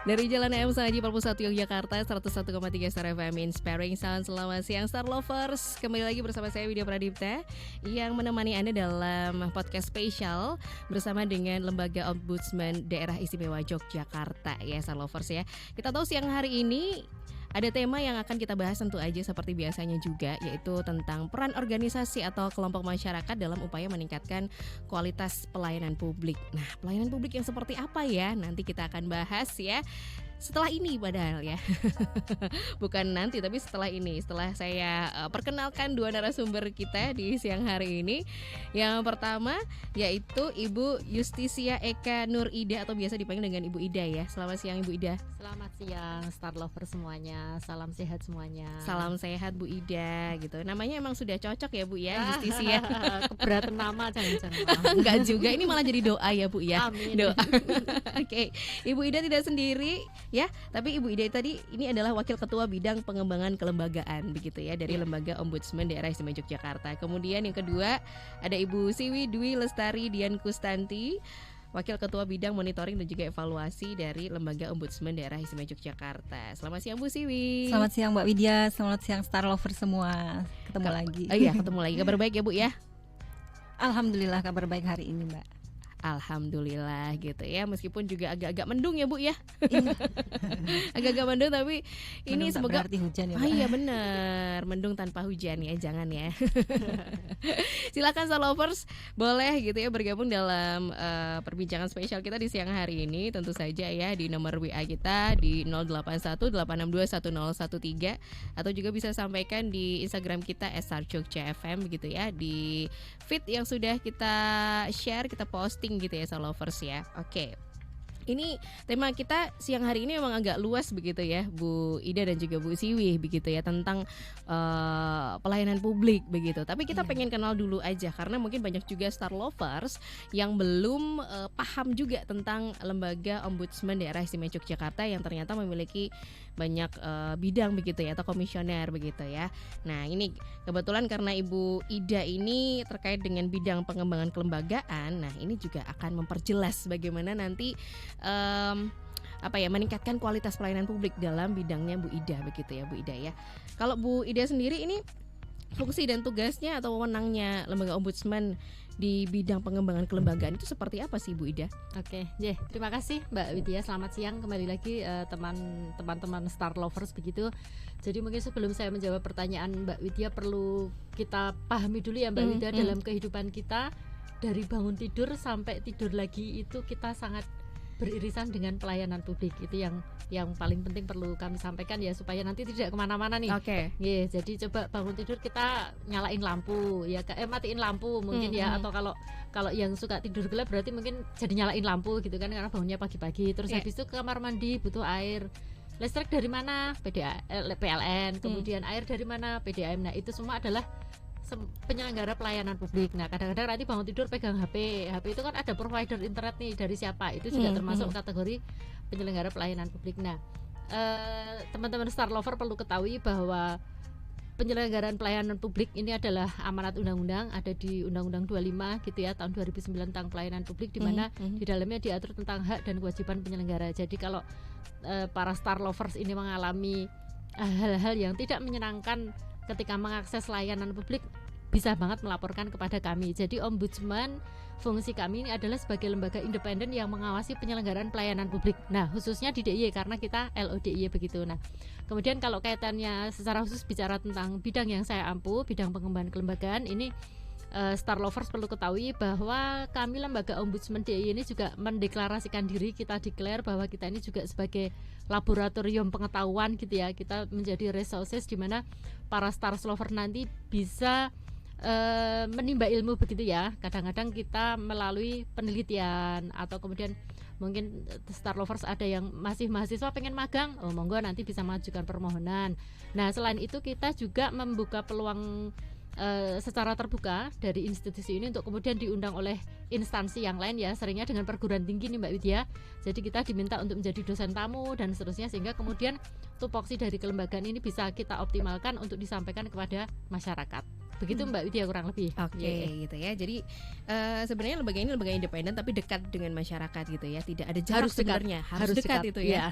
Dari Jalan M Saji Perpusat Yogyakarta 101,3 Star FM Inspiring Sound. Selamat siang Star Lovers. Kembali lagi bersama saya Widya Pradipta yang menemani Anda dalam podcast spesial bersama dengan Lembaga Ombudsman Daerah Istimewa Yogyakarta ya Star Lovers ya. Kita tahu siang hari ini ada tema yang akan kita bahas tentu aja seperti biasanya juga, yaitu tentang peran organisasi atau kelompok masyarakat dalam upaya meningkatkan kualitas pelayanan publik. Nah, pelayanan publik yang seperti apa ya? Nanti kita akan bahas ya. Setelah ini padahal ya. Bukan nanti tapi setelah ini. Setelah saya perkenalkan dua narasumber kita di siang hari ini. Yang pertama yaitu Ibu Justisia Eka Nur Ida atau biasa dipanggil dengan Ibu Ida ya. Selamat siang Ibu Ida. Selamat siang Star Lover semuanya. Salam sehat semuanya. Salam sehat Bu Ida gitu. Namanya emang sudah cocok ya Bu ya, Justisia. Keberatan nama jangan-jangan. Enggak juga. Ini malah jadi doa ya Bu ya. Amin. Doa. Oke. Ibu Ida tidak sendiri ya, tapi Ibu Ida tadi ini adalah Wakil Ketua Bidang Pengembangan Kelembagaan begitu ya dari Lembaga Ombudsman Daerah Istimewa Yogyakarta. Kemudian yang kedua ada Ibu Siwi Dwi Lestari Dian Kustanti, Wakil Ketua Bidang Monitoring dan juga Evaluasi dari Lembaga Ombudsman Daerah Istimewa Yogyakarta. Selamat siang Bu Siwi. Selamat siang Mbak Widya, selamat siang Star Lover semua. Ketemu lagi. Iya, ketemu lagi. Kabar baik ya Bu ya? Alhamdulillah kabar baik hari ini Mbak. Alhamdulillah gitu ya, meskipun juga agak-agak mendung ya Bu ya. Agak-agak mendung tapi ini Mendung semoga berarti hujan ya Mbak. iya benar, mendung tanpa hujan ya, jangan ya. Silakan Star Lovers boleh gitu ya bergabung dalam perbincangan spesial kita di siang hari ini. Tentu saja ya di nomor WA kita di 0818621013 atau juga bisa sampaikan di Instagram kita @starjogja_fm begitu ya, di feed yang sudah kita share, kita posting gitu ya Star Lovers ya. Oke. Ini tema kita siang hari ini memang agak luas begitu ya Bu Ida dan juga Bu Siwi begitu ya, tentang pelayanan publik begitu. Tapi kita pengen kenal dulu aja karena mungkin banyak juga Star Lovers yang belum paham juga tentang Lembaga Ombudsman Daerah Istimewa Yogyakarta yang ternyata memiliki banyak bidang begitu ya, atau komisioner begitu ya. Nah ini kebetulan karena Ibu Ida ini terkait dengan bidang pengembangan kelembagaan. Nah ini juga akan memperjelas bagaimana nanti meningkatkan kualitas pelayanan publik dalam bidangnya Bu Ida begitu ya Bu Ida ya. Kalau Bu Ida sendiri ini fungsi dan tugasnya atau wewenangnya Lembaga Ombudsman di bidang pengembangan kelembagaan itu seperti apa sih Bu Ida? Oke, terima kasih Mbak Widya. Selamat siang kembali lagi teman-teman Star Lovers begitu. Jadi mungkin sebelum saya menjawab pertanyaan Mbak Widya, perlu kita pahami dulu ya Mbak Widya, dalam kehidupan kita dari bangun tidur sampai tidur lagi itu kita sangat beririsan dengan pelayanan publik. Itu yang paling penting perlu kami sampaikan ya, supaya nanti tidak kemana-mana nih. Oke. Jadi coba bangun tidur kita nyalain lampu ya, matiin lampu mungkin ya, atau kalau yang suka tidur gelap berarti mungkin jadi nyalain lampu gitu kan, karena bangunnya pagi-pagi. Terus habis itu ke kamar mandi butuh air, listrik dari mana? PLN. Kemudian air dari mana? PDAM. Nah itu semua adalah penyelenggara pelayanan publik. Nah kadang-kadang nanti bangun tidur pegang HP itu kan ada provider internet nih, dari siapa, itu juga termasuk kategori penyelenggara pelayanan publik. Nah teman-teman Star Lover perlu ketahui bahwa penyelenggaraan pelayanan publik ini adalah amanat undang-undang, ada di Undang-Undang 25 gitu ya tahun 2009 tentang pelayanan publik, di mana di dalamnya diatur tentang hak dan kewajiban penyelenggara. Jadi kalau para Star Lovers ini mengalami hal-hal yang tidak menyenangkan ketika mengakses layanan publik, bisa banget melaporkan kepada kami. Jadi Ombudsman, fungsi kami ini adalah sebagai lembaga independen yang mengawasi penyelenggaraan pelayanan publik. Nah khususnya di DIY karena kita LODIY begitu. Nah kemudian kalau kaitannya secara khusus bicara tentang bidang yang saya ampu, bidang pengembangan kelembagaan ini, Star Lovers perlu ketahui bahwa kami lembaga Ombudsman DIY ini juga mendeklarasikan diri, kita declare bahwa kita ini juga sebagai laboratorium pengetahuan gitu ya. Kita menjadi resources di mana para Star Lover nanti bisa menimba ilmu begitu ya. Kadang-kadang kita melalui penelitian atau kemudian mungkin Star Lovers ada yang masih mahasiswa pengen magang, monggo nanti bisa mengajukan permohonan. Nah selain itu kita juga membuka peluang secara terbuka dari institusi ini untuk kemudian diundang oleh instansi yang lain ya, seringnya dengan perguruan tinggi nih Mbak Widya. Jadi kita diminta untuk menjadi dosen tamu dan seterusnya, sehingga kemudian tupoksi dari kelembagaan ini bisa kita optimalkan untuk disampaikan kepada masyarakat. Begitu Mbak Widya kurang lebih. Oke, gitu ya. Jadi sebenarnya lembaga ini lembaga independen tapi dekat dengan masyarakat gitu ya. Tidak ada jarak sebenarnya. Harus dekat itu ya.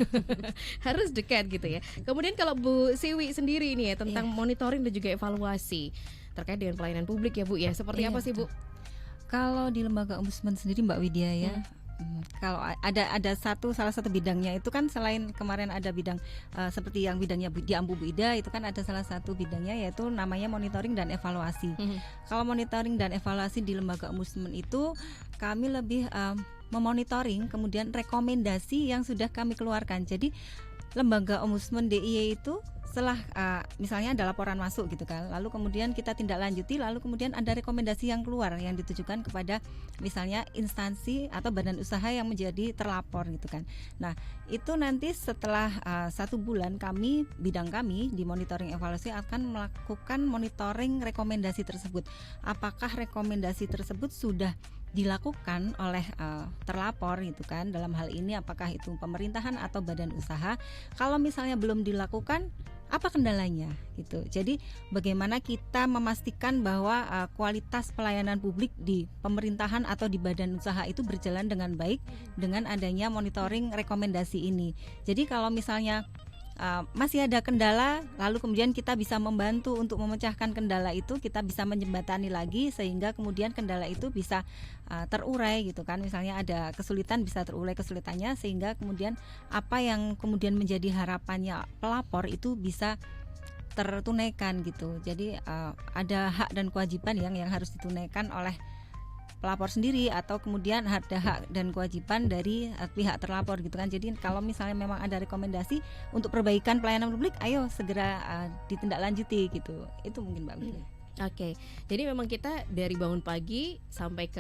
Harus dekat gitu ya. Kemudian kalau Bu Siwi sendiri ini ya tentang monitoring dan juga evaluasi terkait dengan pelayanan publik ya Bu ya. Seperti apa sih Bu? Kalau di lembaga ombudsman sendiri Mbak Widya ya, kalau ada salah satu bidangnya itu kan selain kemarin ada bidang seperti yang bidangnya di Ambu Bu Ida, itu kan ada salah satu bidangnya yaitu namanya monitoring dan evaluasi. Kalau monitoring dan evaluasi di lembaga ombudsman itu kami lebih memonitoring kemudian rekomendasi yang sudah kami keluarkan. Jadi lembaga ombudsman DIY itu setelah misalnya ada laporan masuk gitu kan, lalu kemudian kita tindak lanjuti, lalu kemudian ada rekomendasi yang keluar yang ditujukan kepada misalnya instansi atau badan usaha yang menjadi terlapor gitu kan. Nah itu nanti setelah 1 bulan bidang kami di monitoring evaluasi akan melakukan monitoring rekomendasi tersebut. Apakah rekomendasi tersebut sudah dilakukan oleh terlapor gitu kan, dalam hal ini apakah itu pemerintahan atau badan usaha. Kalau misalnya belum dilakukan, apa kendalanya gitu. Jadi bagaimana kita memastikan bahwa kualitas pelayanan publik di pemerintahan atau di badan usaha itu berjalan dengan baik dengan adanya monitoring rekomendasi ini. Jadi kalau misalnya masih ada kendala, lalu kemudian kita bisa membantu untuk memecahkan kendala itu, kita bisa menjembatani lagi sehingga kemudian kendala itu bisa terurai gitu kan. Misalnya ada kesulitan, bisa terurai kesulitannya sehingga kemudian apa yang kemudian menjadi harapannya pelapor itu bisa tertunaikan gitu. Jadi ada hak dan kewajiban yang harus ditunaikan oleh pelapor sendiri atau kemudian ada hak dan kewajiban dari pihak terlapor gitu kan. Jadi kalau misalnya memang ada rekomendasi untuk perbaikan pelayanan publik, ayo segera ditindaklanjuti gitu. Itu mungkin Mbak Widya. Oke, jadi memang kita dari bangun pagi sampai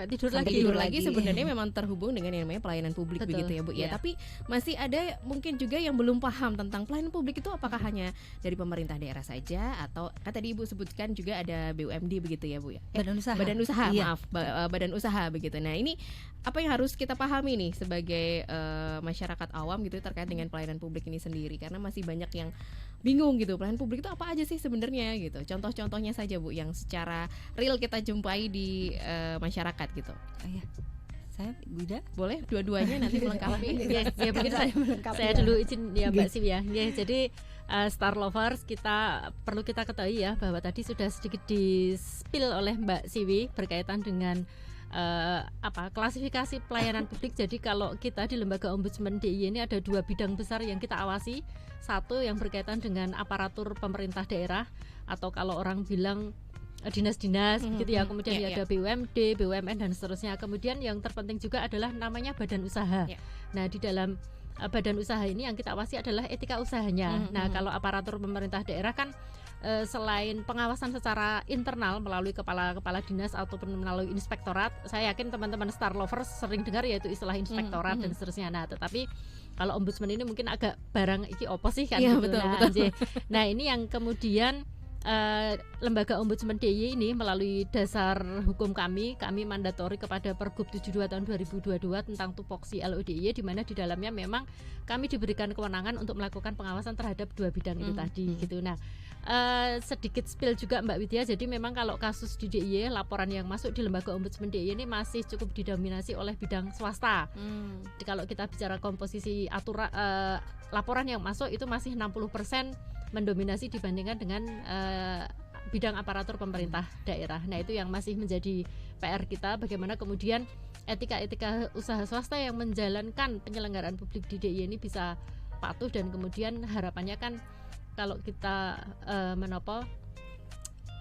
tidur lagi sebenarnya memang terhubung dengan yang namanya pelayanan publik. Betul, begitu ya Bu ya. Tapi masih ada mungkin juga yang belum paham tentang pelayanan publik itu apakah hanya dari pemerintah daerah saja atau kan tadi Ibu sebutkan juga ada BUMD begitu ya Bu ya. Badan usaha, maaf, badan usaha begitu. Nah ini apa yang harus kita pahami nih sebagai masyarakat awam gitu terkait dengan pelayanan publik ini sendiri, karena masih banyak yang bingung gitu, pelayanan publik itu apa aja sih sebenarnya gitu. Contoh-contohnya saja Bu yang secara real kita jumpai di masyarakat gitu. Saya Bida boleh dua-duanya nanti melengkapi. Ya mungkin saya dulu izin ya Mbak Siw ya. Jadi Star Lovers perlu kita ketahui ya bahwa tadi sudah sedikit di-spill oleh Mbak Siwi berkaitan dengan klasifikasi pelayanan publik. Jadi kalau kita di lembaga ombudsman DIY ini ada 2 bidang besar yang kita awasi. Satu yang berkaitan dengan aparatur pemerintah daerah atau kalau orang bilang dinas-dinas gitu ya. Kemudian ada BUMD, BUMN dan seterusnya. Kemudian yang terpenting juga adalah namanya badan usaha. Nah di dalam badan usaha ini yang kita awasi adalah etika usahanya. Nah kalau aparatur pemerintah daerah kan selain pengawasan secara internal melalui kepala dinas ataupun melalui inspektorat, saya yakin teman-teman Star Lovers sering dengar yaitu istilah inspektorat dan seterusnya. Nah tetapi kalau ombudsman ini mungkin agak barang iki opo sih kan gitu. Betul. Nah ini yang kemudian lembaga ombudsman DIY ini melalui dasar hukum kami mandatori kepada Pergub 72 tahun 2022 tentang tupoksi LODIY, di mana di dalamnya memang kami diberikan kewenangan untuk melakukan pengawasan terhadap 2 bidang itu tadi gitu. Nah sedikit spill juga Mbak Widya, jadi memang kalau kasus di DIY, laporan yang masuk di lembaga ombudsman DIY ini masih cukup didominasi oleh bidang swasta. Jadi kalau kita bicara komposisi laporan yang masuk itu masih 60% mendominasi dibandingkan dengan bidang aparatur pemerintah daerah. Nah itu yang masih menjadi PR kita, bagaimana kemudian etika usaha swasta yang menjalankan penyelenggaraan publik di DIY ini bisa patuh, dan kemudian harapannya kan kalau kita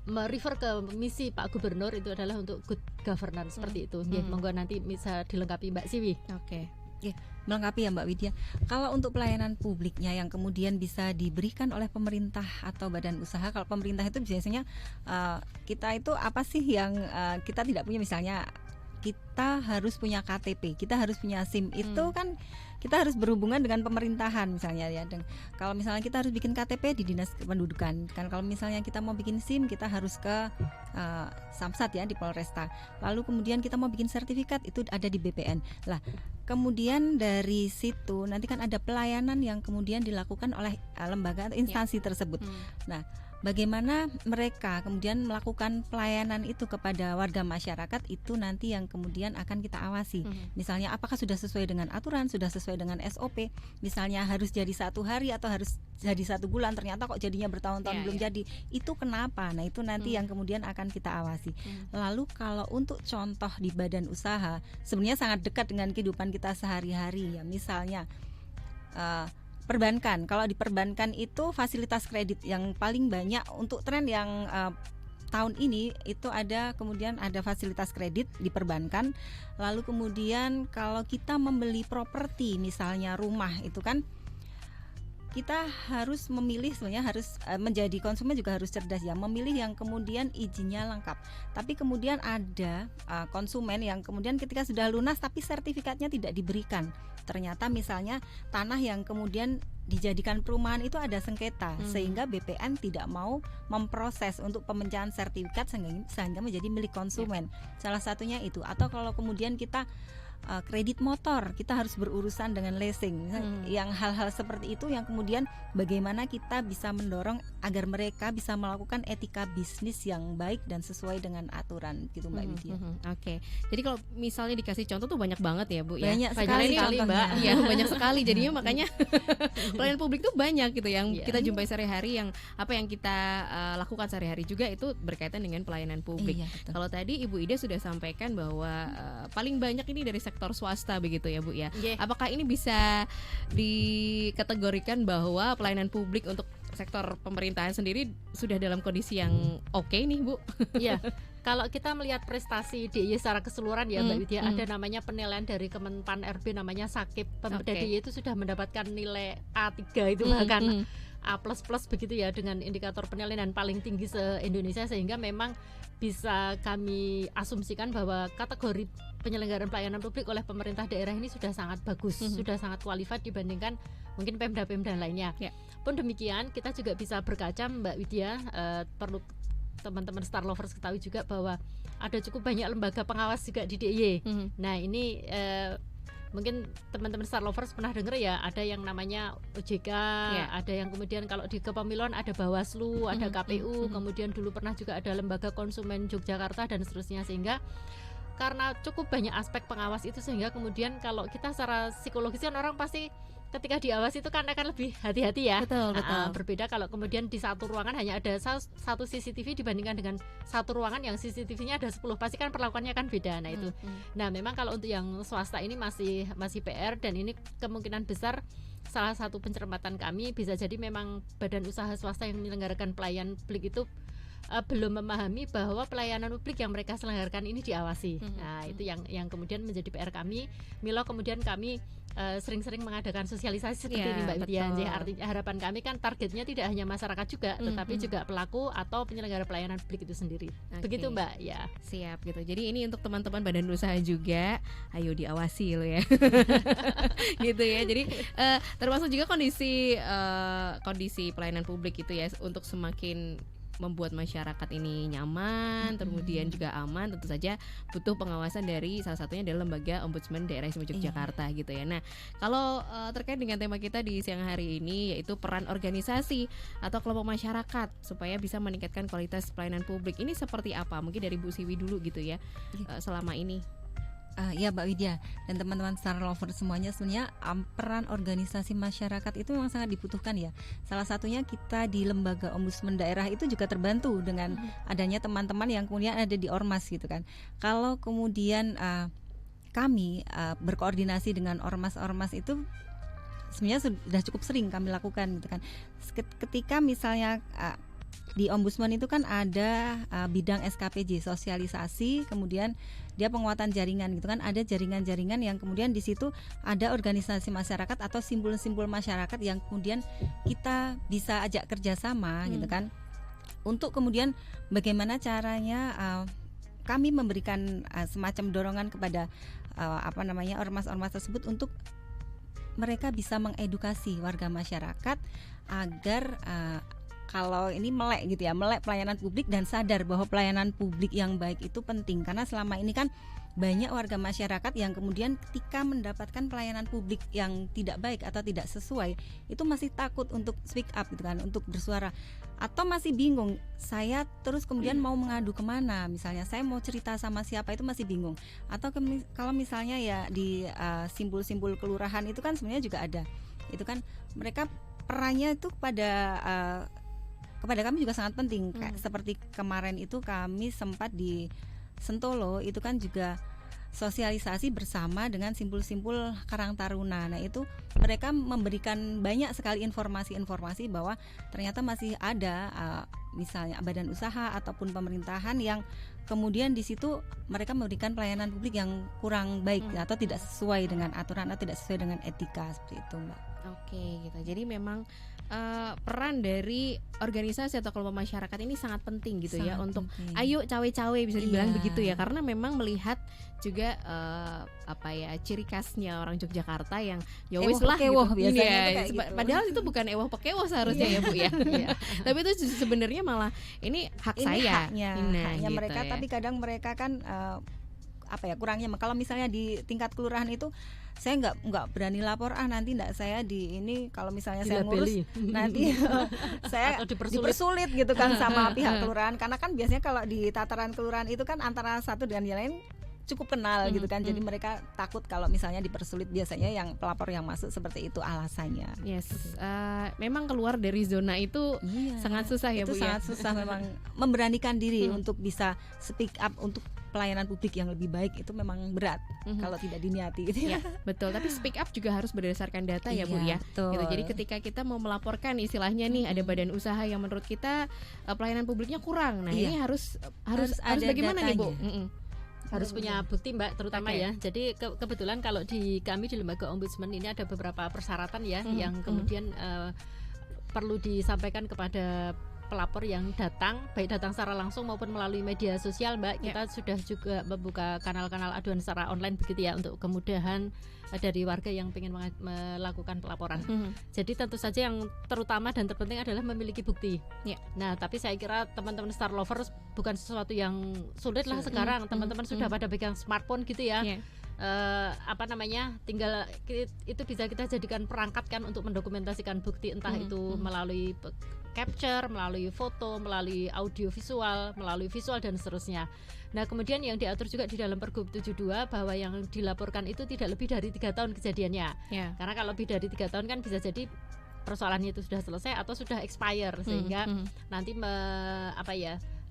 merefer ke misi Pak Gubernur itu adalah untuk good governance seperti itu. Monggo nanti bisa dilengkapi Mbak Siwi. Oke. Melengkapi ya Mbak Widya. Kalau untuk pelayanan publiknya yang kemudian bisa diberikan oleh pemerintah atau badan usaha, kalau pemerintah itu biasanya kita itu apa sih yang kita tidak punya, misalnya kita harus punya KTP, kita harus punya SIM, itu kan kita harus berhubungan dengan pemerintahan misalnya ya. Dan kalau misalnya kita harus bikin KTP di Dinas Kependudukan, kan kalau misalnya kita mau bikin SIM kita harus ke Samsat ya di Polresta. Lalu kemudian kita mau bikin sertifikat itu ada di BPN. Lah, kemudian dari situ nanti kan ada pelayanan yang kemudian dilakukan oleh lembaga atau instansi tersebut. Nah, bagaimana mereka kemudian melakukan pelayanan itu kepada warga masyarakat itu nanti yang kemudian akan kita awasi. Misalnya apakah sudah sesuai dengan aturan, sudah sesuai dengan SOP. Misalnya harus jadi 1 hari atau harus jadi 1 bulan, ternyata kok jadinya bertahun-tahun belum jadi. Itu kenapa? Nah itu nanti yang kemudian akan kita awasi. Lalu kalau untuk contoh di badan usaha, sebenarnya sangat dekat dengan kehidupan kita sehari-hari ya. Misalnya perbankan, kalau di perbankan itu fasilitas kredit yang paling banyak untuk tren yang tahun ini itu kemudian ada fasilitas kredit di perbankan. Lalu kemudian kalau kita membeli properti misalnya rumah itu kan kita harus memilih, sebenarnya harus menjadi konsumen juga harus cerdas ya, memilih yang kemudian izinnya lengkap. Tapi kemudian ada konsumen yang kemudian ketika sudah lunas tapi sertifikatnya tidak diberikan. Ternyata misalnya tanah yang kemudian dijadikan perumahan itu ada sengketa, sehingga BPN tidak mau memproses untuk pemecahan sertifikat sehingga menjadi milik konsumen. Salah satunya itu. Atau kalau kemudian kita kredit motor, kita harus berurusan dengan leasing. Yang hal-hal seperti itu yang kemudian bagaimana kita bisa mendorong agar mereka bisa melakukan etika bisnis yang baik dan sesuai dengan aturan gitu Mbak Widya. Oke. Jadi kalau misalnya dikasih contoh tuh banyak banget ya Bu ya. Banyak sekali Mbak. Iya, banyak sekali. Jadinya makanya pelayanan publik tuh banyak gitu yang kita jumpai sehari-hari, yang apa yang kita lakukan sehari-hari juga itu berkaitan dengan pelayanan publik. Kalau tadi Ibu Ida sudah sampaikan bahwa paling banyak ini dari sektor swasta begitu ya Bu ya. Apakah ini bisa dikategorikan bahwa pelayanan publik untuk sektor pemerintahan sendiri sudah dalam kondisi yang oke nih Bu? Iya. Kalau kita melihat prestasi DIY secara keseluruhan ya Mbak Widya, ada namanya penilaian dari Kemenpan RB namanya Sakip. DIY itu sudah mendapatkan nilai A3 itu bahkan A++ begitu ya, dengan indikator penilaian paling tinggi se-Indonesia, sehingga memang bisa kami asumsikan bahwa kategori penyelenggaraan pelayanan publik oleh pemerintah daerah ini sudah sangat bagus, sudah sangat qualified dibandingkan mungkin Pemda-Pemda lainnya. Pun demikian kita juga bisa berkaca Mbak Widya, perlu teman-teman Star Lovers ketahui juga bahwa ada cukup banyak lembaga pengawas juga di DIY. Nah ini mungkin teman-teman Star Lovers pernah dengar ya, ada yang namanya OJK, ada yang kemudian kalau di kepemiluan ada Bawaslu, ada KPU, kemudian dulu pernah juga ada Lembaga Konsumen Yogyakarta dan seterusnya. Sehingga karena cukup banyak aspek pengawas itu, sehingga kemudian kalau kita secara psikologis kan orang pasti ketika diawasi itu kan akan lebih hati-hati ya. Betul. Berbeda kalau kemudian di satu ruangan hanya ada satu CCTV dibandingkan dengan satu ruangan yang CCTV-nya ada 10, pasti kan perlakuannya kan beda. Nah itu. Nah memang kalau untuk yang swasta ini masih PR, dan ini kemungkinan besar salah satu pencermatan kami bisa jadi memang badan usaha swasta yang menyelenggarakan pelayanan publik itu belum memahami bahwa pelayanan publik yang mereka selenggarakan ini diawasi. Nah itu yang kemudian menjadi PR kami. Milo kemudian kami sering-sering mengadakan sosialisasi seperti ini Mbak Widya. Artinya harapan kami kan targetnya tidak hanya masyarakat juga, tetapi juga pelaku atau penyelenggara pelayanan publik itu sendiri. Begitu Mbak ya. Siap gitu. Jadi ini untuk teman-teman badan usaha juga, ayo diawasi lo ya. Gitu ya. Jadi termasuk juga kondisi pelayanan publik itu ya, untuk semakin membuat masyarakat ini nyaman, kemudian juga aman, tentu saja butuh pengawasan dari salah satunya adalah Lembaga Ombudsman Daerah Istimewa Yogyakarta gitu ya. Nah, kalau terkait dengan tema kita di siang hari ini, yaitu peran organisasi atau kelompok masyarakat supaya bisa meningkatkan kualitas pelayanan publik, ini seperti apa? Mungkin dari Bu Siwi dulu gitu ya, selama ini. Ya Mbak Widya dan teman-teman Star Lover semuanya, sebenarnya peran organisasi masyarakat itu memang sangat dibutuhkan ya. Salah satunya kita di Lembaga Ombudsman Daerah itu juga terbantu dengan adanya teman-teman yang kemudian ada di Ormas gitu kan. Kalau kemudian kami berkoordinasi dengan ormas-ormas itu sebenarnya sudah cukup sering kami lakukan gitu kan. Ketika misalnya di Ombudsman itu kan ada bidang SKPJ, sosialisasi, kemudian dia penguatan jaringan gitu kan, ada jaringan-jaringan yang kemudian di situ ada organisasi masyarakat atau simbol-simbol masyarakat yang kemudian kita bisa ajak kerjasama gitu kan, untuk kemudian bagaimana caranya kami memberikan semacam dorongan kepada ormas-ormas tersebut untuk mereka bisa mengedukasi warga masyarakat agar kalau ini melek pelayanan publik dan sadar bahwa pelayanan publik yang baik itu penting, karena selama ini kan banyak warga masyarakat yang kemudian ketika mendapatkan pelayanan publik yang tidak baik atau tidak sesuai itu masih takut untuk speak up gitu kan, untuk bersuara, atau masih bingung saya terus kemudian mau mengadu kemana, misalnya saya mau cerita sama siapa itu masih bingung. Atau kalau misalnya ya di simpul-simpul kelurahan itu kan sebenarnya juga ada, itu kan mereka perannya itu kepada kami juga sangat penting. Seperti kemarin itu kami sempat di Sentolo itu kan juga sosialisasi bersama dengan simpul-simpul Karang Taruna. Nah itu mereka memberikan banyak sekali informasi-informasi bahwa ternyata masih ada misalnya badan usaha ataupun pemerintahan yang kemudian di situ mereka memberikan pelayanan publik yang kurang baik atau tidak sesuai dengan aturan atau tidak sesuai dengan etika, seperti itu Mbak. Oke gitu. Jadi memang peran dari organisasi atau kelompok masyarakat ini sangat penting gitu Sangat ya untuk penting. ayo cawe-cawe bisa dibilang Iya. begitu ya, karena memang melihat juga ciri khasnya orang Yogyakarta yang ya wis lah Ewoh-pekewoh gitu. biasanya Iya, tuh kayak gitu. padahal itu bukan ewoh pekewoh seharusnya ya Bu ya. Iya. Tapi itu sebenarnya malah ini hak Ini saya. haknya gitu mereka, ya. tapi kadang mereka kan kurangnya kalau misalnya di tingkat kelurahan itu saya nggak berani lapor, nanti nggak saya di ini kalau misalnya saya ngurus nanti saya Atau dipersulit. dipersulit gitu kan sama pihak kelurahan, karena kan biasanya kalau di tataran kelurahan itu kan antara satu dengan yang lain cukup kenal gitu kan, jadi mereka takut kalau misalnya dipersulit, biasanya yang pelapor yang masuk seperti itu alasannya. Yes, memang keluar dari zona itu Iya, sangat susah ya itu Bu ya. sangat susah memang memberanikan diri untuk bisa speak up untuk pelayanan publik yang lebih baik, itu memang berat kalau tidak diniati gitu Ya, betul. Tapi speak up juga harus berdasarkan data ya Bu Iya, ya. betul. Gitu. Jadi ketika kita mau melaporkan istilahnya nih ada badan usaha yang menurut kita pelayanan publiknya kurang. Nah, Iya. ini harus ada bagaimana nih Bu? datanya. Harus punya bukti Mbak, terutama Oke. ya. Jadi kebetulan kalau kami di lembaga ombudsman ini ada beberapa persyaratan ya yang kemudian perlu disampaikan kepada pelapor yang datang, baik datang secara langsung maupun melalui media sosial Mbak. Kita sudah juga membuka kanal-kanal aduan secara online begitu ya, untuk kemudahan dari warga yang ingin melakukan pelaporan. Jadi tentu saja yang terutama dan terpenting adalah memiliki bukti. Ya. Nah, tapi saya kira teman-teman Star Lovers bukan sesuatu yang sulit lah sekarang. Teman-teman sudah pada pegang smartphone gitu ya. Ya. Tinggal itu bisa kita jadikan perangkat kan untuk mendokumentasikan bukti, entah itu melalui capture, melalui foto, melalui audio visual, melalui visual dan seterusnya. Nah, kemudian yang diatur juga di dalam Pergub 72 bahwa yang dilaporkan itu tidak lebih dari 3 tahun kejadiannya. Ya. Karena kalau lebih dari 3 tahun kan bisa jadi persoalannya itu sudah selesai atau sudah expire, sehingga nanti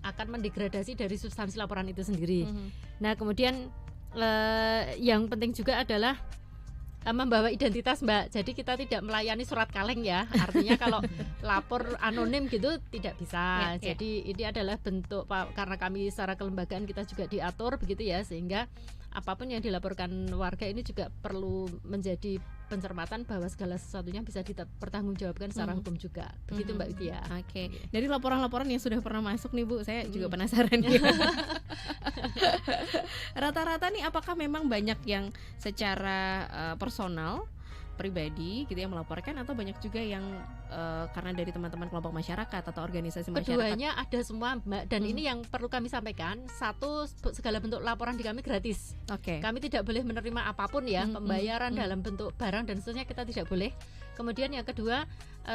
akan mendegradasi dari substansi laporan itu sendiri. Nah, kemudian yang penting juga adalah membawa identitas Mbak. Jadi kita tidak melayani surat kaleng ya. Artinya kalau lapor anonim gitu tidak bisa. Jadi ini adalah bentuk, karena kami secara kelembagaan kita juga diatur begitu ya, sehingga apapun yang dilaporkan warga ini juga perlu menjadi pencermatan bahwa segala sesuatunya bisa dipertanggungjawabkan secara hukum juga. Begitu Mbak Widya. Oke. Dari laporan-laporan yang sudah pernah masuk nih Bu, saya juga penasaran ya. Rata-rata nih apakah memang banyak yang secara personal pribadi gitu ya melaporkan, atau banyak juga yang karena dari teman-teman kelompok masyarakat atau organisasi masyarakat? Keduanya ada semua Mbak, dan ini yang perlu kami sampaikan. Satu, segala bentuk laporan di kami gratis. Oke. Kami tidak boleh menerima apapun ya, pembayaran dalam bentuk barang dan seterusnya kita tidak boleh. Kemudian yang kedua,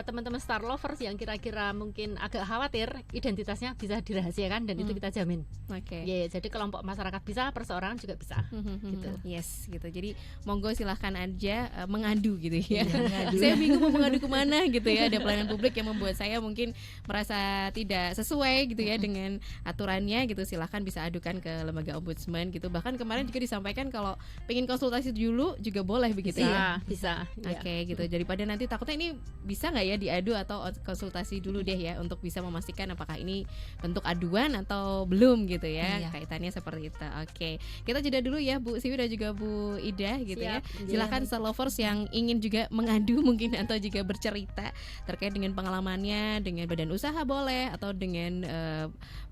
teman-teman Star Lovers yang kira-kira mungkin agak khawatir identitasnya bisa dirahasiakan, dan itu kita jamin. Oke. Ya, jadi kelompok masyarakat bisa, perseorangan juga bisa. Gitu. Yes, gitu. Jadi monggo silahkan aja mengadu gitu ya. Mengadu. Saya bingung mau mengadu kemana gitu ya. Ada pelayanan publik yang membuat saya mungkin merasa tidak sesuai gitu ya dengan aturannya gitu. Silahkan bisa adukan ke lembaga ombudsman gitu. Bahkan kemarin juga disampaikan kalau pengen konsultasi dulu juga boleh begitu ya. Bisa. Oke gitu. Daripada nanti takutnya ini bisa nggak ya diadu atau konsultasi dulu deh ya untuk bisa memastikan apakah ini bentuk aduan atau belum gitu ya. Iya. Kaitannya seperti itu. Oke. Kita jeda dulu ya Bu Siwi dan juga Bu Ida gitu ya. Siap. Silakan Star Lovers yang ingin juga mengadu mungkin atau juga bercerita terkait dengan pengalamannya dengan badan usaha boleh, atau dengan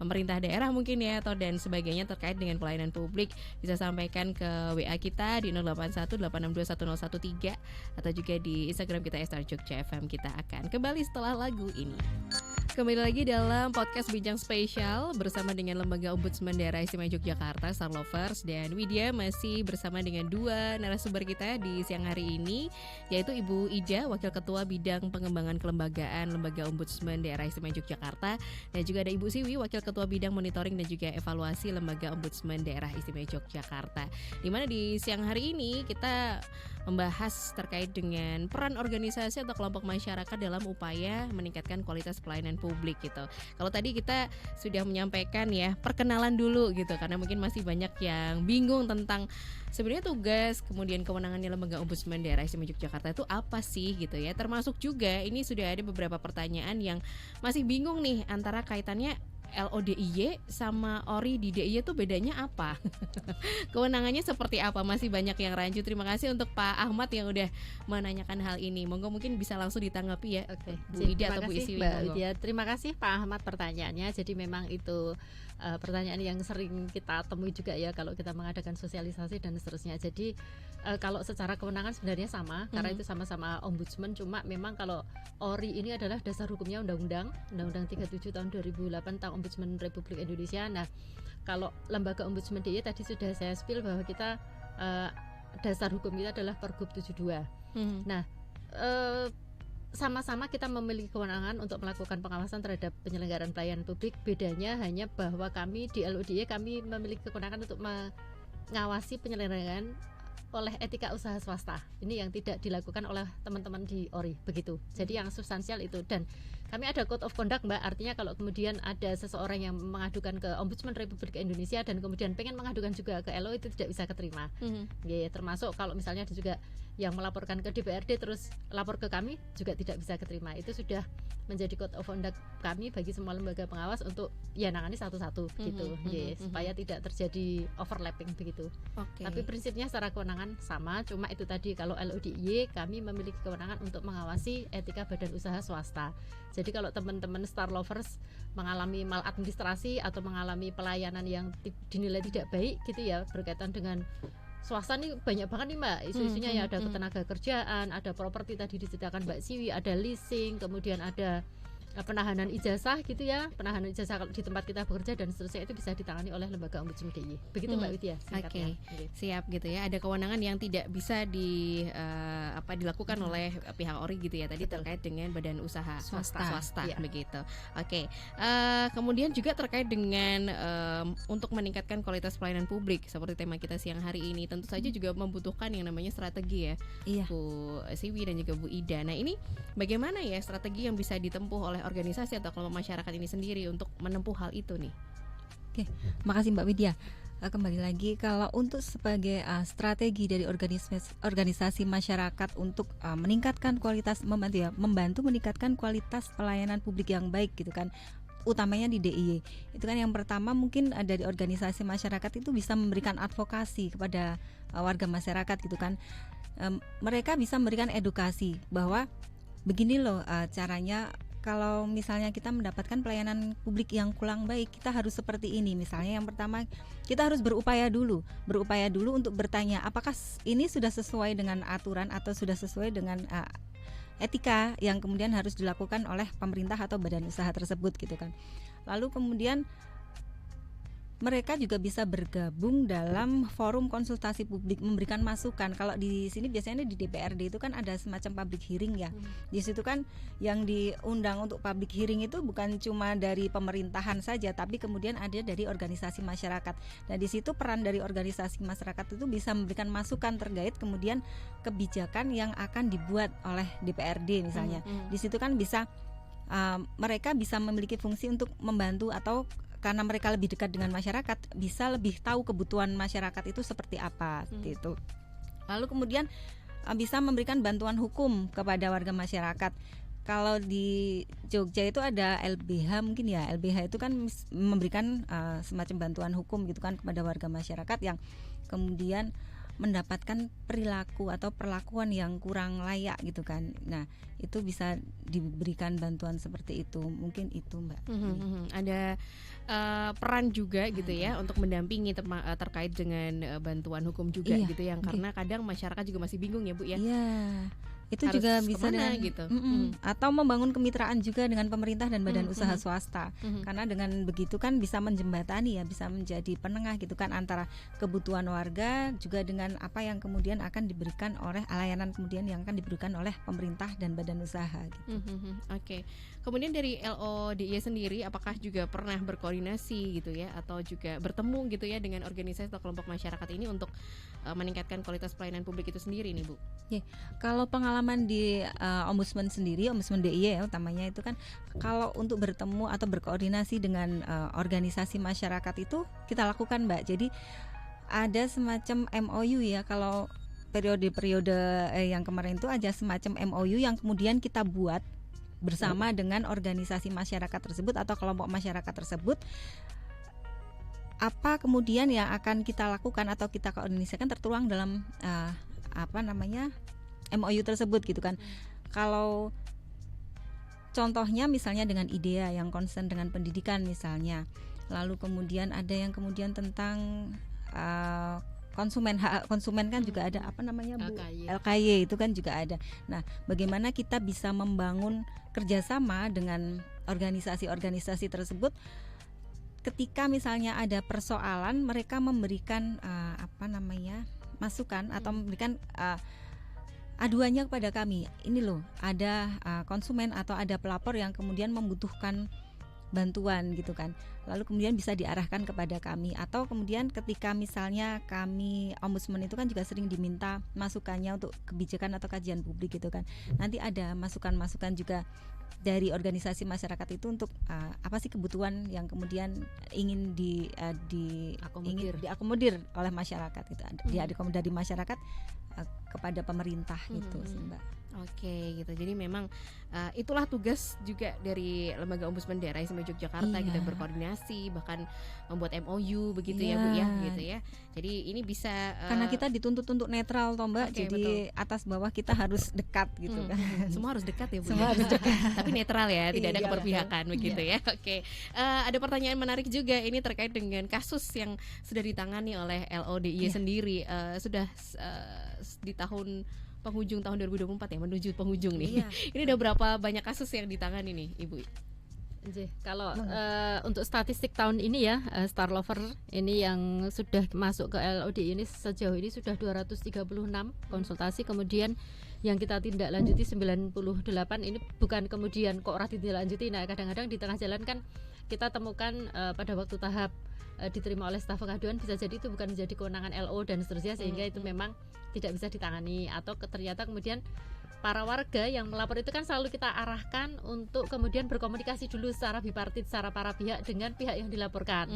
pemerintah daerah mungkin ya, atau dan sebagainya terkait dengan pelayanan publik, bisa sampaikan ke WA kita di 0818621013 atau juga di Instagram kita kita Star Jogja FM. Kita akan kembali setelah lagu ini. Kembali lagi dalam podcast Bincang Spesial bersama dengan Lembaga Ombudsman Daerah Istimewa Yogyakarta, Star Lovers, dan Widya masih bersama dengan dua narasumber kita di siang hari ini, yaitu Ibu Ida, Wakil Ketua Bidang Pengembangan Kelembagaan Lembaga Ombudsman Daerah Istimewa Yogyakarta, dan juga ada Ibu Siwi, Wakil Ketua Bidang Monitoring dan juga Evaluasi Lembaga Ombudsman Daerah Istimewa Yogyakarta. Di mana di siang hari ini kita membahas terkait dengan peran organisasi atau kelompok masyarakat dalam upaya meningkatkan kualitas pelayanan publik gitu. Kalau tadi kita sudah menyampaikan ya perkenalan dulu gitu, karena mungkin masih banyak yang bingung tentang sebenarnya tugas kemudian kewenangannya Lembaga Ombudsman Daerah Istimewa Yogyakarta itu apa sih gitu ya. Termasuk juga ini sudah ada beberapa pertanyaan yang masih bingung nih antara kaitannya LODIY sama ORI di DIY itu bedanya apa? Kewenangannya seperti apa? Masih banyak yang rancu. Terima kasih untuk Pak Ahmad yang udah menanyakan hal ini. Monggo mungkin bisa langsung ditanggapi ya. Oke, Bu Ida atau Bu Isiwi. Terima kasih Pak Ahmad pertanyaannya. Jadi memang itu pertanyaan yang sering kita temui juga ya kalau kita mengadakan sosialisasi dan seterusnya. Jadi kalau secara kewenangan sebenarnya sama, karena itu sama-sama ombudsman, cuma memang kalau ORI ini adalah dasar hukumnya Undang-Undang 37 tahun 2008 tentang Ombudsman Republik Indonesia. Nah, kalau Lembaga Ombudsman DIY tadi sudah saya spill bahwa kita dasar hukum kita adalah Pergub 72. Nah, sama-sama kita memiliki kewenangan untuk melakukan pengawasan terhadap penyelenggaraan pelayanan publik. Bedanya hanya bahwa kami di LODIY kami memiliki kewenangan untuk mengawasi penyelenggaraan oleh etika usaha swasta. Ini yang tidak dilakukan oleh teman-teman di ORI, begitu. Jadi yang substansial itu, dan kami ada code of conduct, Mbak. Artinya kalau kemudian ada seseorang yang mengadukan ke Ombudsman Republik Indonesia dan kemudian pengen mengadukan juga ke LO, itu tidak bisa keterima. Termasuk kalau misalnya ada juga yang melaporkan ke DPRD terus lapor ke kami juga tidak bisa keterima. Itu sudah menjadi code of conduct kami bagi semua lembaga pengawas untuk ya nangani satu-satu gitu, supaya tidak terjadi overlapping begitu. Tapi prinsipnya secara kewenangan sama, cuma itu tadi kalau LODIY kami memiliki kewenangan untuk mengawasi etika badan usaha swasta. Jadi kalau teman-teman Star Lovers mengalami maladministrasi atau mengalami pelayanan yang dinilai tidak baik gitu ya berkaitan dengan swasta nih, banyak banget nih Mbak isu-isunya ya, ada ketenaga kerjaan, ada properti tadi diceritakan Mbak Siwi, ada leasing, kemudian ada penahanan ijazah gitu ya, penahanan ijazah kalau di tempat kita bekerja dan seterusnya, itu bisa ditangani oleh Lembaga Ombudsman DIY. Begitu Mbak Widya singkatnya. Siap gitu ya. Ada kewenangan yang tidak bisa dilakukan oleh pihak ORI gitu ya. Tadi terkait dengan badan usaha swasta ya. Begitu. Kemudian juga terkait dengan untuk meningkatkan kualitas pelayanan publik seperti tema kita siang hari ini, tentu saja juga membutuhkan yang namanya strategi ya. Bu Siwi dan juga Bu Ida. Nah, ini bagaimana ya strategi yang bisa ditempuh oleh organisasi atau kelompok masyarakat ini sendiri untuk menempuh hal itu nih? Oke, makasih Mbak Widya. Kembali lagi, kalau untuk sebagai strategi dari organisasi masyarakat untuk meningkatkan kualitas, membantu meningkatkan kualitas pelayanan publik yang baik gitu kan, utamanya di DIY. Itu kan yang pertama mungkin dari organisasi masyarakat itu bisa memberikan advokasi kepada warga masyarakat gitu kan. Mereka bisa memberikan edukasi bahwa begini loh caranya. Kalau misalnya kita mendapatkan pelayanan publik yang kurang baik, kita harus seperti ini. Misalnya yang pertama, kita harus berupaya dulu untuk bertanya apakah ini sudah sesuai dengan aturan atau sudah sesuai dengan etika yang kemudian harus dilakukan oleh pemerintah atau badan usaha tersebut gitu kan. Lalu kemudian mereka juga bisa bergabung dalam forum konsultasi publik, memberikan masukan. Kalau di sini biasanya di DPRD itu kan ada semacam public hearing ya. Di situ kan yang diundang untuk public hearing itu bukan cuma dari pemerintahan saja, tapi kemudian ada dari organisasi masyarakat. Nah, di situ peran dari organisasi masyarakat itu bisa memberikan masukan terkait kemudian kebijakan yang akan dibuat oleh DPRD misalnya. Di situ kan bisa mereka bisa memiliki fungsi untuk membantu, atau karena mereka lebih dekat dengan masyarakat, bisa lebih tahu kebutuhan masyarakat itu seperti apa gitu. Lalu kemudian bisa memberikan bantuan hukum kepada warga masyarakat. Kalau di Jogja itu ada LBH mungkin ya. LBH itu kan memberikan semacam bantuan hukum gitu kan kepada warga masyarakat yang kemudian mendapatkan perilaku atau perlakuan yang kurang layak gitu kan. Nah, itu bisa diberikan bantuan seperti itu. Mungkin itu Mbak. Ada peran juga gitu ya untuk mendampingi terkait dengan bantuan hukum juga gitu yang karena kadang masyarakat juga masih bingung ya Bu ya. Iya. Itu harus juga bisa kemana dengan gitu. atau membangun kemitraan juga dengan pemerintah dan badan usaha Mhm. swasta. Mhm. Karena dengan begitu kan bisa menjembatani ya, bisa menjadi penengah gitu kan antara kebutuhan warga juga dengan apa yang kemudian akan diberikan oleh layanan kemudian yang akan diberikan oleh pemerintah dan badan usaha gitu. Oke. Kemudian dari LODI sendiri apakah juga pernah berkoordinasi gitu ya atau juga bertemu gitu ya dengan organisasi atau kelompok masyarakat ini untuk meningkatkan kualitas pelayanan publik itu sendiri nih Bu? Kalau pengalaman di Ombudsman sendiri, Ombudsman DIY ya utamanya itu kan kalau untuk bertemu atau berkoordinasi dengan organisasi masyarakat itu kita lakukan Mbak. Jadi ada semacam MOU ya, kalau periode-periode yang kemarin itu ada semacam MOU yang kemudian kita buat bersama dengan organisasi masyarakat tersebut atau kelompok masyarakat tersebut. Apa kemudian yang akan kita lakukan atau kita koordinasikan tertuang dalam MOU tersebut gitu kan. Kalau contohnya misalnya dengan IDEA yang concern dengan pendidikan misalnya, lalu kemudian ada yang kemudian tentang konsumen, hak konsumen kan juga ada Bu, LKY itu kan juga ada. Nah, bagaimana kita bisa membangun kerjasama dengan organisasi-organisasi tersebut ketika misalnya ada persoalan, mereka memberikan masukan atau memberikan aduannya kepada kami. Ini loh, ada konsumen atau ada pelapor yang kemudian membutuhkan bantuan gitu kan. Lalu kemudian bisa diarahkan kepada kami, atau kemudian ketika misalnya kami Ombudsman itu kan juga sering diminta masukannya untuk kebijakan atau kajian publik gitu kan. Nanti ada masukan-masukan juga dari organisasi masyarakat itu untuk apa sih kebutuhan yang kemudian ingin diakomodir oleh masyarakat gitu. Diakomodir dari masyarakat kepada pemerintah gitu sih Mbak. Oke gitu. Jadi memang itulah tugas juga dari Lembaga Ombudsman Daerah Istimewa Yogyakarta Iya. gitu, berkoordinasi bahkan membuat MOU begitu ya Bu ya gitu ya. Jadi ini bisa karena kita dituntut untuk netral toh Mbak. Oke, jadi betul. atas bawah kita harus dekat gitu kan. Semua harus dekat ya Bu. Semua harus dekat. Tapi netral ya, tidak ada Iya, keberpihakan begitu ya. Oke. Ada pertanyaan menarik juga ini terkait dengan kasus yang sudah ditangani oleh LODI Iya. sendiri. Sudah di penghujung tahun 2024 ya, menuju penghujung nih. Iya. Ini udah berapa banyak kasus yang ditangani nih Ibu? Kalau untuk statistik tahun ini ya, Star Lover ini yang sudah masuk ke LODI ini sejauh ini sudah 236 konsultasi, kemudian yang kita tindak lanjuti 98. Ini bukan kemudian kok ora ditindaklanjuti. Nah, kadang-kadang di tengah jalan kan kita temukan pada waktu tahap diterima oleh staf pengaduan bisa jadi itu bukan menjadi kewenangan LO dan seterusnya, sehingga itu memang tidak bisa ditangani, atau ternyata kemudian para warga yang melapor itu kan selalu kita arahkan untuk kemudian berkomunikasi dulu secara bipartit, secara para pihak dengan pihak yang dilaporkan.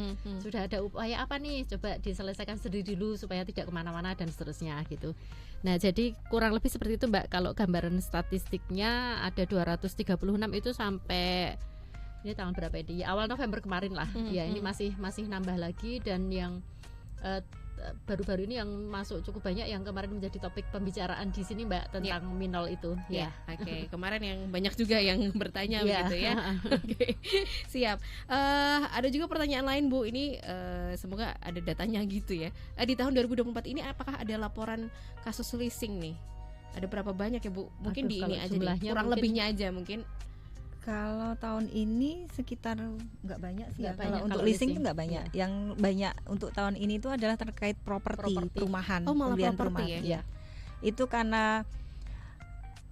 Sudah ada upaya apa nih, coba diselesaikan sendiri dulu supaya tidak kemana-mana dan seterusnya gitu. Nah, jadi kurang lebih seperti itu Mbak. Kalau gambaran statistiknya ada 236 itu sampai ini tanggal berapa ini? Ya, awal November kemarin lah. Ya, ini masih nambah lagi, dan yang baru-baru ini yang masuk cukup banyak yang kemarin menjadi topik pembicaraan di sini Mbak tentang minol itu. Ya, oke. Kemarin yang banyak juga yang bertanya begitu ya. Oke, siap. Ada juga pertanyaan lain Bu. Ini semoga ada datanya gitu ya. Di tahun 2024 ini apakah ada laporan kasus leasing nih? Ada berapa banyak ya Bu? Mungkin di ini aja nih, kurang lebihnya aja mungkin. Kalau tahun ini sekitar nggak banyak sih ya. Kalau untuk kalau leasing leasing, itu nggak banyak. Yang banyak untuk tahun ini itu adalah terkait properti. Perumahan. Oh, malah pembelian properti perumahan. ya? Itu karena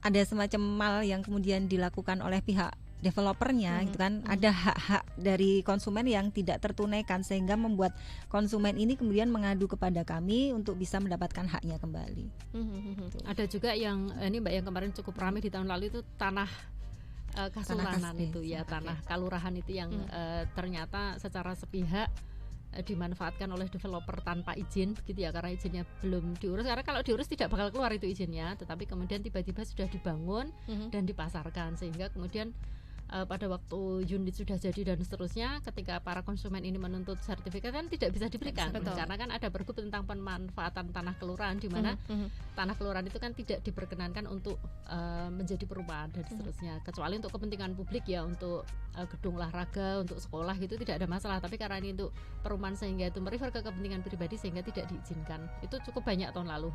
ada semacam mal yang kemudian dilakukan oleh pihak developernya gitu kan. Ada hak-hak dari konsumen yang tidak tertunaikan, sehingga membuat konsumen ini kemudian mengadu kepada kami untuk bisa mendapatkan haknya kembali. Ada juga yang ini Mbak yang kemarin cukup ramai di tahun lalu itu tanah kasulranan itu ya, tanah kalurahan itu yang ternyata secara sepihak dimanfaatkan oleh developer tanpa izin begitu ya, karena izinnya belum diurus. Karena kalau diurus tidak bakal keluar itu izinnya, tetapi kemudian tiba-tiba sudah dibangun dan dipasarkan, sehingga kemudian pada waktu unit sudah jadi dan seterusnya, ketika para konsumen ini menuntut sertifikat kan tidak bisa diberikan. Betul. Karena kan ada pergub tentang pemanfaatan tanah kelurahan di mana tanah kelurahan itu kan tidak diperkenankan untuk menjadi perumahan dan seterusnya, kecuali untuk kepentingan publik ya, untuk gedung olahraga, untuk sekolah gitu tidak ada masalah. Tapi karena ini untuk perumahan sehingga itu merefer ke kepentingan pribadi sehingga tidak diizinkan. Itu cukup banyak tahun lalu.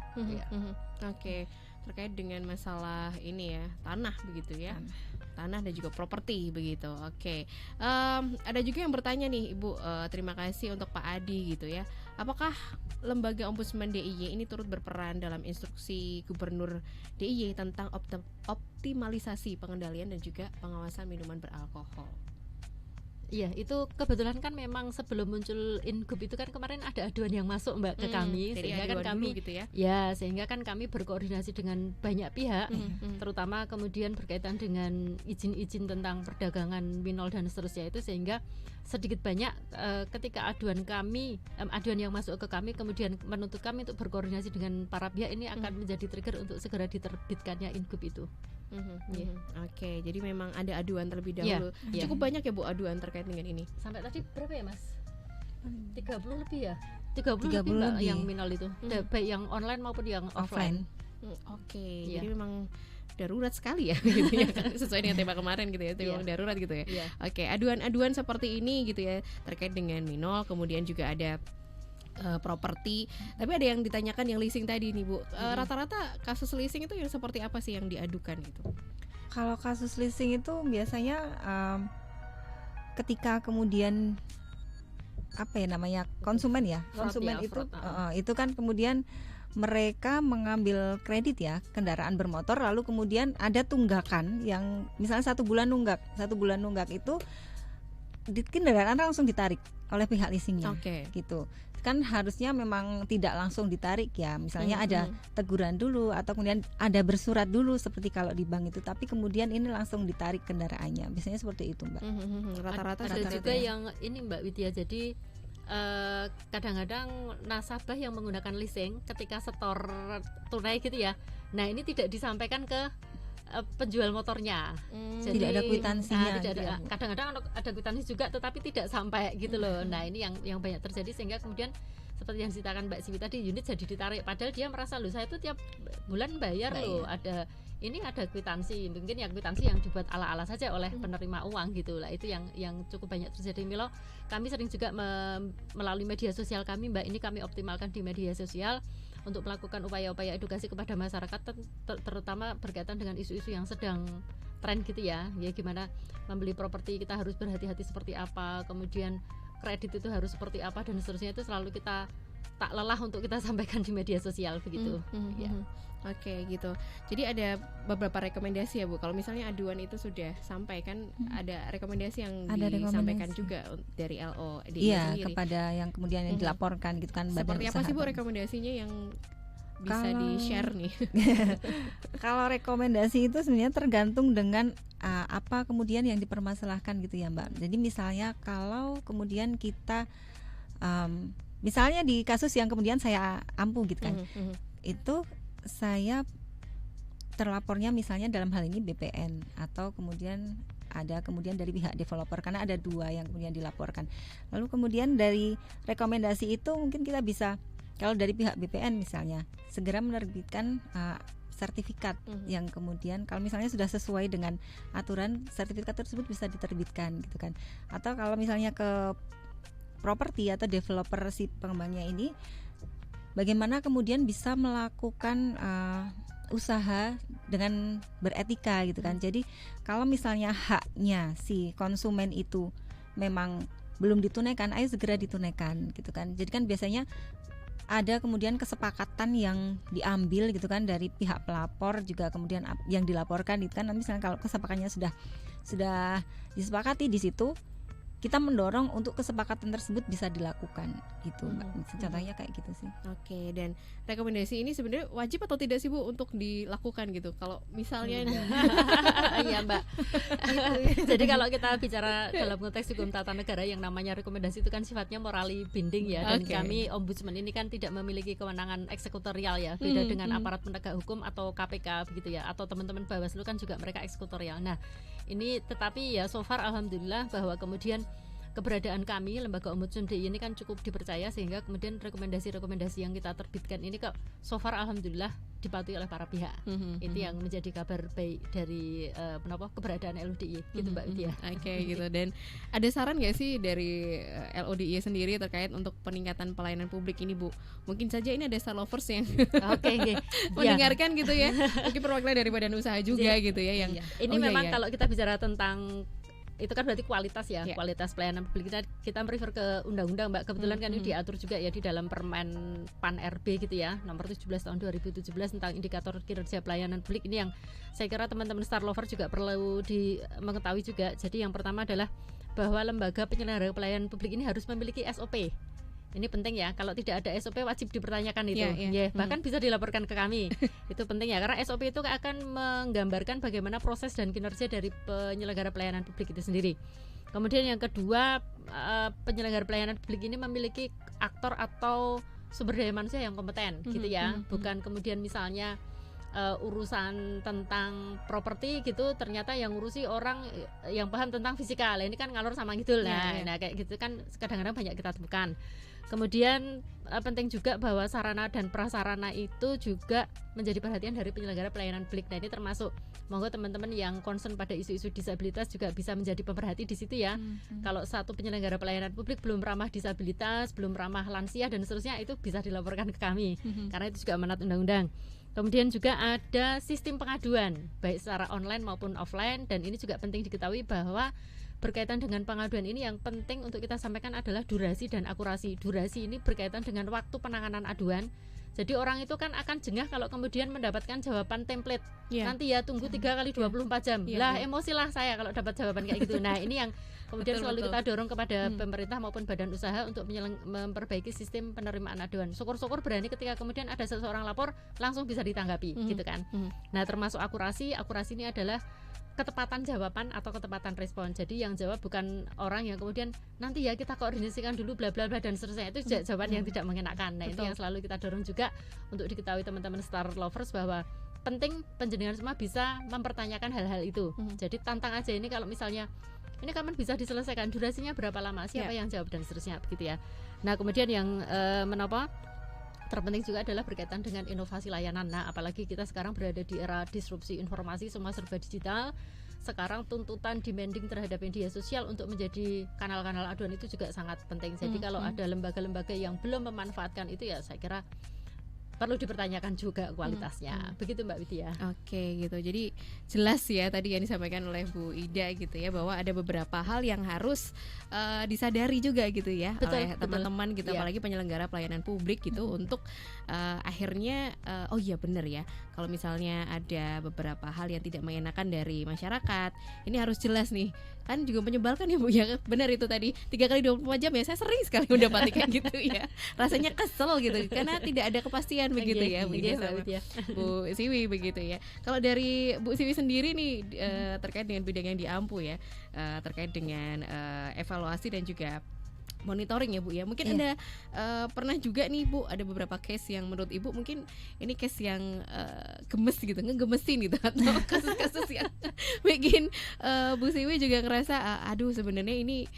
Oke. terkait dengan masalah ini ya, tanah begitu ya. Tanah dan juga properti begitu. Oke. Ada juga yang bertanya nih Ibu, terima kasih untuk Pak Adi gitu ya. Apakah lembaga Ombudsman DIY ini turut berperan dalam instruksi Gubernur DIY tentang optimalisasi pengendalian dan juga pengawasan minuman beralkohol? Iya, itu kebetulan kan memang sebelum muncul Ingub itu kan kemarin ada aduan yang masuk Mbak ke kami, jadi sehingga kan kami gitu ya. Ya, sehingga kan kami berkoordinasi dengan banyak pihak, terutama kemudian berkaitan dengan izin-izin tentang perdagangan minol dan seterusnya itu, sehingga sedikit banyak ketika aduan yang masuk ke kami kemudian menuntut kami untuk berkoordinasi dengan para pihak, ini akan menjadi trigger untuk segera diterbitkannya Ingub itu. Oke, jadi memang ada aduan terlebih dahulu. Cukup banyak ya Bu aduan terkait dengan ini. Sampai tadi berapa ya Mas? 30 lebih ya? 30 lebih Mbak yang minol itu. Baik yang online maupun yang offline. Oke, jadi memang darurat sekali ya gitu ya, sesuai dengan tema kemarin gitu ya, tema darurat gitu ya. Oke, aduan-aduan seperti ini gitu ya terkait dengan minol, kemudian juga ada properti. Tapi ada yang ditanyakan yang leasing tadi nih Bu. Rata-rata kasus leasing itu yang seperti apa sih yang diadukan gitu? Kalau kasus leasing itu biasanya ketika kemudian apa ya namanya konsumen itu kan kemudian mereka mengambil kredit ya kendaraan bermotor, lalu kemudian ada tunggakan yang misalnya 1 bulan nunggak itu kendaraan langsung ditarik oleh pihak leasingnya. Gitu kan, harusnya memang tidak langsung ditarik ya, misalnya ada teguran dulu atau kemudian ada bersurat dulu seperti kalau di bank itu, tapi kemudian ini langsung ditarik kendaraannya, biasanya seperti itu Mbak. Rata-rata ada juga yang ini Mbak Widya, jadi kadang-kadang nasabah yang menggunakan leasing ketika setor tunai gitu ya, nah ini tidak disampaikan ke penjual motornya, jadi tidak ada kwitansinya. Kadang-kadang ada kwitansi juga, tetapi tidak sampai gitu loh. Nah ini yang banyak terjadi, sehingga kemudian seperti yang diceritakan Mbak Siwi tadi, unit jadi ditarik, padahal dia merasa loh saya itu tiap bulan bayar loh, ada kwitansi, mungkin yang kwitansi yang dibuat ala-ala saja oleh penerima uang gitu lah. Itu yang cukup banyak terjadi Milo. Kami sering juga melalui media sosial kami Mbak, ini kami optimalkan di media sosial untuk melakukan upaya-upaya edukasi kepada masyarakat, terutama berkaitan dengan isu-isu yang sedang tren gitu ya. Ya gimana membeli properti kita harus berhati-hati seperti apa, kemudian kredit itu harus seperti apa dan seterusnya, itu selalu kita tak lelah untuk kita sampaikan di media sosial begitu. Oke gitu. Jadi ada beberapa rekomendasi ya Bu. Kalau misalnya aduan itu sudah sampai kan ada rekomendasi yang disampaikan juga dari LO sendiri kepada yang kemudian yang dilaporkan gitu kan. Seperti apa sih Bu rekomendasinya yang bisa di-share nih? Kalau rekomendasi itu sebenarnya tergantung dengan apa kemudian yang dipermasalahkan gitu ya Mbak. Jadi misalnya kalau kemudian kita misalnya di kasus yang kemudian saya ampuh gitu kan, itu saya terlapornya misalnya dalam hal ini BPN atau kemudian ada kemudian dari pihak developer, karena ada 2 yang kemudian dilaporkan. Lalu kemudian dari rekomendasi itu mungkin kita bisa, kalau dari pihak BPN misalnya segera menerbitkan sertifikat yang kemudian kalau misalnya sudah sesuai dengan aturan, sertifikat tersebut bisa diterbitkan gitu kan. Atau kalau misalnya ke properti atau developer si pengembangnya ini, bagaimana kemudian bisa melakukan usaha dengan beretika gitu kan. Jadi kalau misalnya haknya si konsumen itu memang belum ditunaikan, ayo segera ditunaikan gitu kan. Jadi kan biasanya ada kemudian kesepakatan yang diambil gitu kan dari pihak pelapor juga kemudian yang dilaporkan gitu kan. Nanti misalnya kalau kesepakatannya sudah disepakati, di situ kita mendorong untuk kesepakatan tersebut bisa dilakukan gitu Mbak. Contohnya kayak gitu sih. Oke, dan rekomendasi ini sebenarnya wajib atau tidak sih Bu untuk dilakukan gitu? Kalau misalnya iya Mbak. Jadi kalau kita bicara dalam konteks hukum tata negara, yang namanya rekomendasi itu kan sifatnya morally binding ya. Dan kami ombudsman ini kan tidak memiliki kewenangan eksekutorial ya. Beda dengan aparat penegak hukum atau KPK begitu ya. Atau teman-teman Bawaslu kan juga mereka eksekutorial. Nah ini tetapi ya so far alhamdulillah bahwa kemudian keberadaan kami Lembaga Ombudsman DIY ini kan cukup dipercaya, sehingga kemudian rekomendasi-rekomendasi yang kita terbitkan ini kok so far alhamdulillah dipatuhi oleh para pihak. Itu yang menjadi kabar baik dari keberadaan LODIY gitu Mbak Widya. Oke, gitu. Dan ada saran nggak sih dari LODIY sendiri terkait untuk peningkatan pelayanan publik ini, Bu? Mungkin saja ini ada Star Lovers yang mendengarkan gitu ya. Mungkin perwakilan dari badan usaha juga gitu ya yang ini memang kalau kita bicara tentang itu kan berarti kualitas ya, kualitas pelayanan publik kita merefer ke undang-undang Mbak. Kebetulan kan ini diatur juga ya di dalam Permen PAN RB gitu ya, nomor 17 tahun 2017 tentang indikator kinerja pelayanan publik. Ini yang saya kira teman-teman Star Lover juga perlu mengetahui juga. Jadi yang pertama adalah bahwa lembaga penyelenggara pelayanan publik ini harus memiliki SOP. Ini penting ya, kalau tidak ada SOP wajib dipertanyakan itu. Bahkan bisa dilaporkan ke kami. Itu penting ya, karena SOP itu akan menggambarkan bagaimana proses dan kinerja dari penyelenggara pelayanan publik itu sendiri. Kemudian yang kedua, penyelenggara pelayanan publik ini memiliki aktor atau sumber daya manusia yang kompeten gitu ya. Bukan kemudian misalnya urusan tentang properti gitu, ternyata yang ngurusi orang yang paham tentang fisikal. Ini kan ngalor sama gitu lah. Nah kayak gitu kan kadang-kadang banyak kita temukan. Kemudian penting juga bahwa sarana dan prasarana itu juga menjadi perhatian dari penyelenggara pelayanan publik. Nah ini termasuk monggo teman-teman yang concern pada isu-isu disabilitas juga bisa menjadi pemerhati di situ ya. Kalau satu penyelenggara pelayanan publik belum ramah disabilitas, belum ramah lansia dan seterusnya, itu bisa dilaporkan ke kami karena itu juga amanat undang-undang. Kemudian juga ada sistem pengaduan baik secara online maupun offline, dan ini juga penting diketahui bahwa berkaitan dengan pengaduan ini yang penting untuk kita sampaikan adalah durasi dan akurasi. Durasi ini berkaitan dengan waktu penanganan aduan. Jadi orang itu kan akan jengah kalau kemudian mendapatkan jawaban template. Nanti ya tunggu 3 kali 24 jam. Emosilah saya kalau dapat jawaban kayak gitu. Nah, ini yang kemudian selalu kita dorong kepada pemerintah maupun badan usaha untuk memperbaiki sistem penerimaan aduan. Syukur-syukur berani ketika kemudian ada seseorang lapor langsung bisa ditanggapi gitu kan. Nah, termasuk akurasi ini adalah ketepatan jawaban atau ketepatan respon. Jadi yang jawab bukan orang yang kemudian nanti ya kita koordinasikan dulu bla bla bla dan seterusnya. Itu jawaban yang tidak mengenakan. Nah, itu yang selalu kita dorong juga untuk diketahui teman-teman Star Lovers bahwa penting penjenengan semua bisa mempertanyakan hal-hal itu. Jadi tantang aja ini kalau misalnya ini kapan bisa diselesaikan, durasinya berapa lama, siapa yang jawab dan seterusnya begitu ya. Nah, kemudian yang terpenting juga adalah berkaitan dengan inovasi layanan. Nah, apalagi kita sekarang berada di era disrupsi informasi, semua serba digital. Sekarang tuntutan demanding terhadap media sosial untuk menjadi kanal-kanal aduan itu juga sangat penting. Jadi kalau ada lembaga-lembaga yang belum memanfaatkan itu ya saya kira perlu dipertanyakan juga kualitasnya. Begitu Mbak Widya. Oke gitu. Jadi jelas ya tadi yang disampaikan oleh Bu Ida gitu ya, bahwa ada beberapa hal yang harus disadari juga gitu ya oleh teman-teman gitu, apalagi penyelenggara pelayanan publik gitu untuk akhirnya oh iya benar ya, kalau misalnya ada beberapa hal yang tidak mengenakan dari masyarakat, ini harus jelas nih. Kan juga menyebalkan ya Bu ya, benar itu tadi 3 kali 24 jam ya, saya sering sekali mendapatkan gitu ya. Rasanya kesel gitu karena tidak ada kepastian begitu ya Bu Bu Siwi begitu ya. Kalau dari Bu Siwi sendiri nih terkait dengan bidang yang diampu ya, terkait dengan evaluasi dan juga monitoring ya Bu ya. Mungkin Anda pernah juga nih Bu, ada beberapa case yang menurut Ibu mungkin ini case yang gemes gitu, ngegemesin gitu, atau kasus-kasus yang bikin Bu Siwi juga ngerasa aduh sebenarnya ini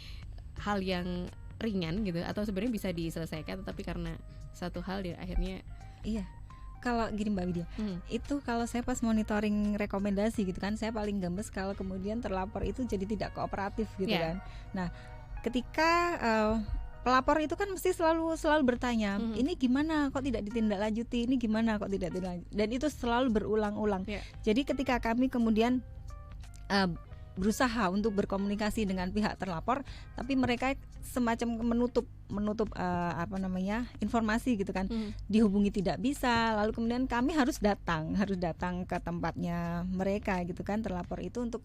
hal yang ringan gitu, atau sebenarnya bisa diselesaikan tapi karena satu hal ya akhirnya. Iya. Kalau gini Mbak Widya, itu kalau saya pas monitoring rekomendasi gitu kan, saya paling gemes kalau kemudian terlapor itu jadi tidak kooperatif gitu kan. Nah, ketika pelapor itu kan mesti selalu bertanya, ini gimana kok tidak ditindaklanjuti, ini gimana kok tidak ditindaklanjuti, dan itu selalu berulang-ulang. Jadi ketika kami kemudian berusaha untuk berkomunikasi dengan pihak terlapor, tapi mereka semacam menutup informasi gitu kan, dihubungi tidak bisa, lalu kemudian kami harus datang ke tempatnya mereka gitu kan, terlapor itu untuk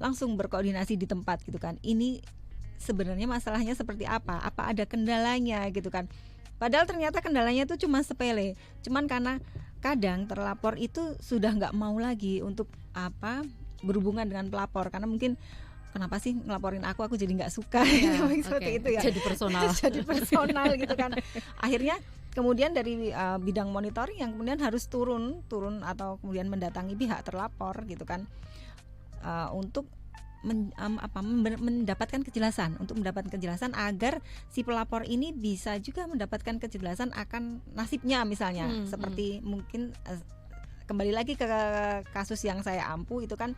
langsung berkoordinasi di tempat gitu kan. Ini sebenarnya masalahnya seperti apa ada kendalanya gitu kan. Padahal ternyata kendalanya itu cuma sepele, cuman karena kadang terlapor itu sudah nggak mau lagi untuk berhubungan dengan pelapor, karena mungkin kenapa sih ngelaporin aku jadi nggak suka seperti itu ya, jadi personal gitu kan. Akhirnya kemudian dari bidang monitoring yang kemudian harus turun atau kemudian mendatangi pihak terlapor gitu kan, untuk mendapatkan kejelasan, untuk mendapatkan kejelasan agar si pelapor ini bisa juga mendapatkan kejelasan akan nasibnya misalnya. Seperti mungkin kembali lagi ke kasus yang saya ampu itu kan,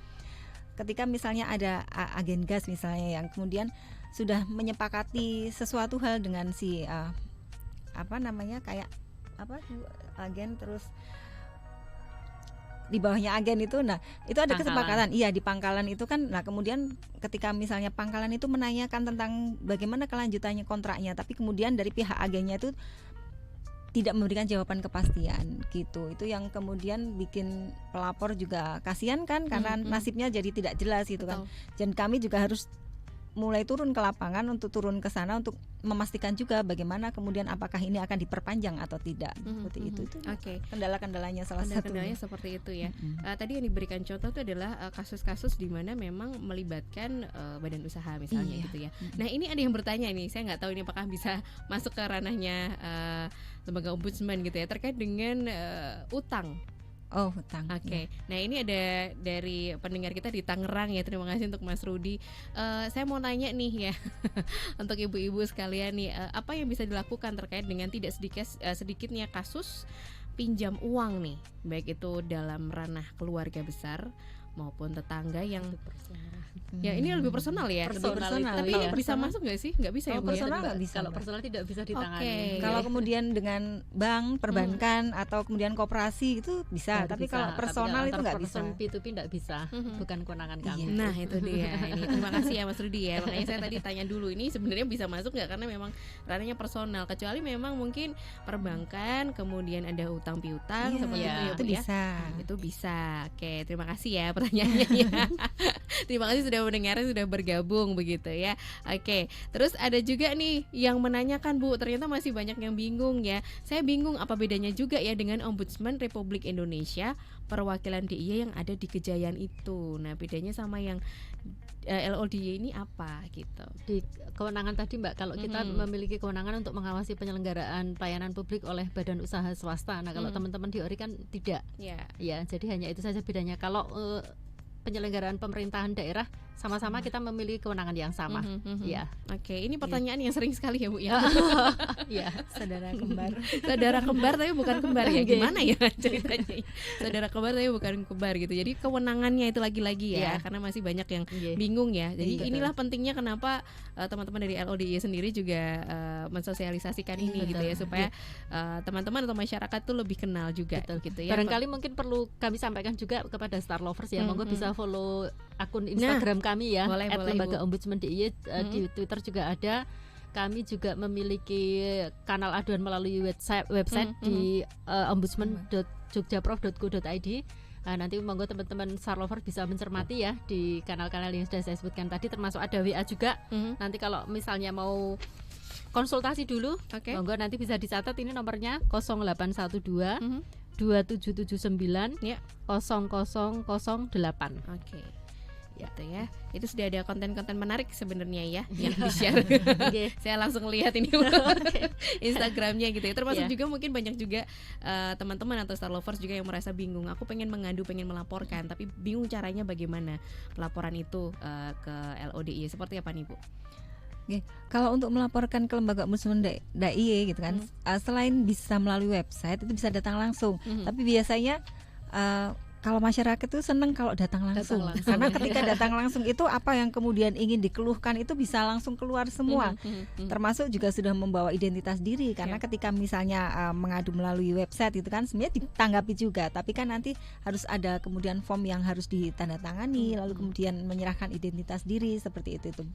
ketika misalnya ada agen gas misalnya yang kemudian sudah menyepakati sesuatu hal dengan si agen, terus di bawahnya agen itu, nah itu ada kesepakatan, iya di pangkalan itu kan. Nah kemudian ketika misalnya pangkalan itu menanyakan tentang bagaimana kelanjutannya kontraknya, tapi kemudian dari pihak agennya itu tidak memberikan jawaban kepastian gitu, itu yang kemudian bikin pelapor juga kasihan kan, karena nasibnya jadi tidak jelas gitu. Betul. Kan, dan kami juga harus mulai turun ke lapangan, untuk turun ke sana untuk memastikan juga bagaimana kemudian apakah ini akan diperpanjang atau tidak, seperti itu. Oke. Kendala-kendalanya salah satu. Kendalanya seperti itu ya. Tadi yang diberikan contoh itu adalah kasus-kasus di mana memang melibatkan badan usaha misalnya gitu ya. Nah ini ada yang bertanya nih, saya nggak tahu ini apakah bisa masuk ke ranahnya lembaga ombudsman gitu ya, terkait dengan utang. Oh, hutang. Oke. Nah ini ada dari pendengar kita di Tangerang ya. Terima kasih untuk Mas Rudi. Saya mau nanya nih ya untuk ibu-ibu sekalian nih, apa yang bisa dilakukan terkait dengan tidak sedikitnya kasus pinjam uang nih, baik itu dalam ranah keluarga besar maupun tetangga yang ya ini lebih personal ya. Personal. Tapi ini bisa masuk nggak sih? Nggak bisa ya, Bu? Personal nggak bisa. Kalau personal tidak bisa ditangani. Okay. Kalau kemudian dengan bank, perbankan atau kemudian koperasi itu bisa. Tapi kalau personal itu nggak bisa. P2P nggak bisa, bukan kewenangan kami. Nah itu dia. Ini terima kasih ya Mas Rudi ya. Makanya saya tadi tanya dulu, ini sebenarnya bisa masuk nggak, karena memang ranahnya personal. Kecuali memang mungkin perbankan, kemudian ada utang piutang seperti itu ya, itu bisa. Itu bisa. Oke, terima kasih ya pertanyaannya ya. Terima kasih sudah mendengar, sudah bergabung begitu ya. Oke, terus ada juga nih yang menanyakan, Bu, ternyata masih banyak yang bingung ya. Saya bingung apa bedanya juga ya dengan Ombudsman Republik Indonesia perwakilan DIY yang ada di Kejayaan itu. Nah, bedanya sama yang LODY ini apa gitu? Di kewenangan tadi Mbak, kalau kita memiliki kewenangan untuk mengawasi penyelenggaraan pelayanan publik oleh badan usaha swasta. Nah, kalau teman-teman di ORI kan tidak. Ya, jadi hanya itu saja bedanya. Kalau penyelenggaraan pemerintahan daerah sama-sama kita memiliki kewenangan yang sama. Ya. Oke, ini pertanyaan yang sering sekali ya Bu ya. Ya, saudara kembar. Saudara kembar tapi bukan kembar ya. Gimana ya ceritanya? Saudara kembar tapi bukan kembar gitu. Jadi kewenangannya itu lagi-lagi ya, karena masih banyak yang bingung ya. Jadi inilah pentingnya kenapa teman-teman dari LODY sendiri juga mensosialisasikan ini gitu ya, supaya teman-teman atau masyarakat tuh lebih kenal juga gitu ya. Barangkali mungkin perlu kami sampaikan juga kepada Star Lovers ya, monggo bisa follow akun Instagram kami ya, @lembaga ombudsman DIY, di Twitter juga ada. Kami juga memiliki kanal aduan melalui website di ombudsman.jogjaprof.go.id. Nanti monggo teman-teman Star Lover bisa mencermati ya di kanal-kanal yang sudah saya sebutkan tadi, termasuk ada WA juga. Nanti kalau misalnya mau konsultasi dulu, monggo nanti bisa dicatat, ini nomornya 0812 2779 0008. Oke. Gitu ya. Itu sudah ada konten-konten menarik sebenarnya ya yang di-share. Saya langsung lihat ini Instagramnya gitu ya. Termasuk juga mungkin banyak juga teman-teman atau Star Lovers juga yang merasa bingung. Aku pengen mengadu, pengen melaporkan, tapi bingung caranya bagaimana pelaporan itu ke LODY. Seperti apa nih Bu? Kalau untuk melaporkan ke lembaga ombudsman DIY gitu kan, selain bisa melalui website, itu bisa datang langsung. Tapi biasanya kalau masyarakat itu senang kalau datang langsung. Karena ketika datang langsung itu apa yang kemudian ingin dikeluhkan itu bisa langsung keluar semua. Termasuk juga sudah membawa identitas diri, karena ketika misalnya mengadu melalui website itu kan sebenarnya ditanggapi juga, tapi kan nanti harus ada kemudian form yang harus ditandatangani, lalu kemudian menyerahkan identitas diri seperti itu.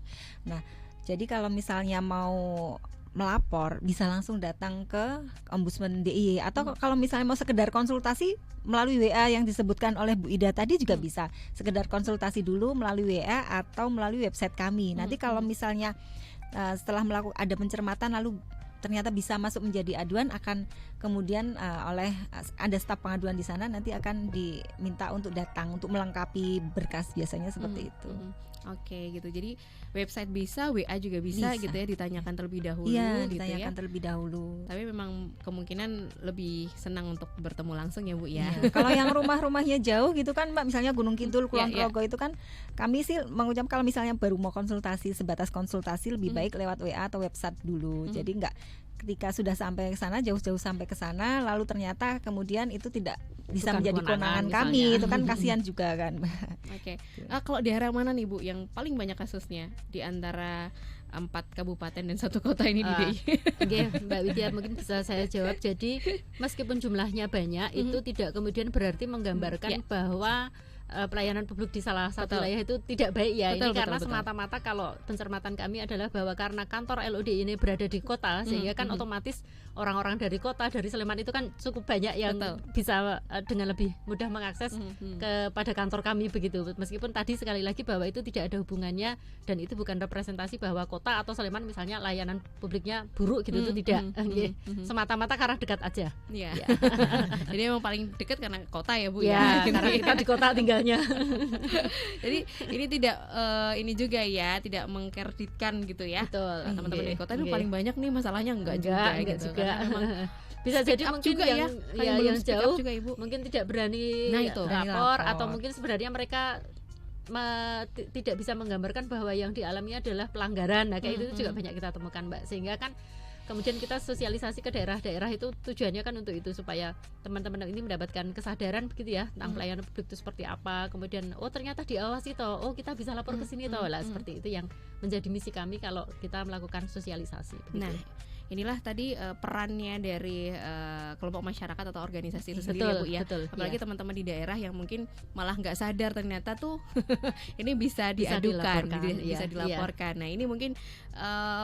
Nah, jadi kalau misalnya mau melapor bisa langsung datang ke Ombudsman DIY, atau kalau misalnya mau sekedar konsultasi melalui WA yang disebutkan oleh Bu Ida tadi juga bisa sekedar konsultasi dulu melalui WA atau melalui website kami. Nanti kalau misalnya setelah melakukan ada pencermatan lalu ternyata bisa masuk menjadi aduan, akan kemudian oleh ada staf pengaduan di sana nanti akan diminta untuk datang untuk melengkapi berkas, biasanya seperti itu. Oke gitu. Jadi website bisa, WA juga bisa gitu ya, ditanyakan terlebih dahulu Iya, gitu ditanyakan ya. terlebih dahulu. Tapi memang kemungkinan lebih senang untuk bertemu langsung ya Bu ya. Iya. Kalau yang rumahnya jauh gitu kan Mbak, misalnya Gunung Kidul, Kulon Iya, iya. Progo itu kan kami sih mengucap kalau misalnya baru mau konsultasi, sebatas konsultasi lebih baik lewat WA atau website dulu. Jadi enggak ketika sudah sampai ke sana, jauh-jauh sampai ke sana lalu ternyata kemudian itu tidak bisa Bukan menjadi kewenangan kewenangan kami, misalnya. itu kan kasihan juga kan. Oke. Kalau daerah mana nih Bu yang paling banyak kasusnya di antara 4 kabupaten dan 1 kota ini di DIY? Oke, Mbak Widya mungkin bisa saya jawab. Jadi meskipun jumlahnya banyak, itu tidak kemudian berarti menggambarkan bahwa pelayanan publik di salah satu Betul. wilayah itu tidak baik ya. Betul, Ini karena betul. semata-mata kalau pencermatan kami adalah bahwa karena kantor LOD ini berada di kota, sehingga kan otomatis orang-orang dari kota, dari Sleman itu kan cukup banyak yang Betul. bisa dengan lebih mudah mengakses kepada kantor kami begitu. Meskipun tadi sekali lagi bahwa itu tidak ada hubungannya dan itu bukan representasi bahwa kota atau Sleman misalnya layanan publiknya buruk gitu, itu tidak. Semata-mata karena dekat aja. Iya. Jadi emang paling dekat karena kota ya Bu Ya, ya. karena kita di kota tinggalnya. Jadi ini tidak ini juga ya, tidak mengkreditkan gitu ya. Betul. Teman-teman Oke. di kota itu Oke. paling banyak nih masalahnya enggak juga Enggak gitu. juga. Karena memang Bisa speak jadi up mungkin juga yang ya, belum yang speak up jauh juga Ibu. mungkin tidak berani Nah, itu. Berani lapor lapor. atau mungkin sebenarnya mereka tidak bisa menggambarkan bahwa yang dialami adalah pelanggaran. Nah, kayak itu juga banyak kita temukan, Mbak. Sehingga kan kemudian kita sosialisasi ke daerah-daerah itu tujuannya kan untuk itu, supaya teman-teman ini mendapatkan kesadaran begitu ya tentang pelayanan publik itu seperti apa. Kemudian oh ternyata diawasi toh, oh kita bisa lapor ke sini toh lah, seperti itu yang menjadi misi kami kalau kita melakukan sosialisasi begitu. Nah, inilah tadi perannya dari kelompok masyarakat atau organisasi itu sendiri Betul, ya Bu ya. betul, Apalagi iya. teman-teman di daerah yang mungkin malah nggak sadar ternyata tuh ini bisa Bisa diadukan, dilaporkan, gitu, bisa iya, dilaporkan. Nah, ini mungkin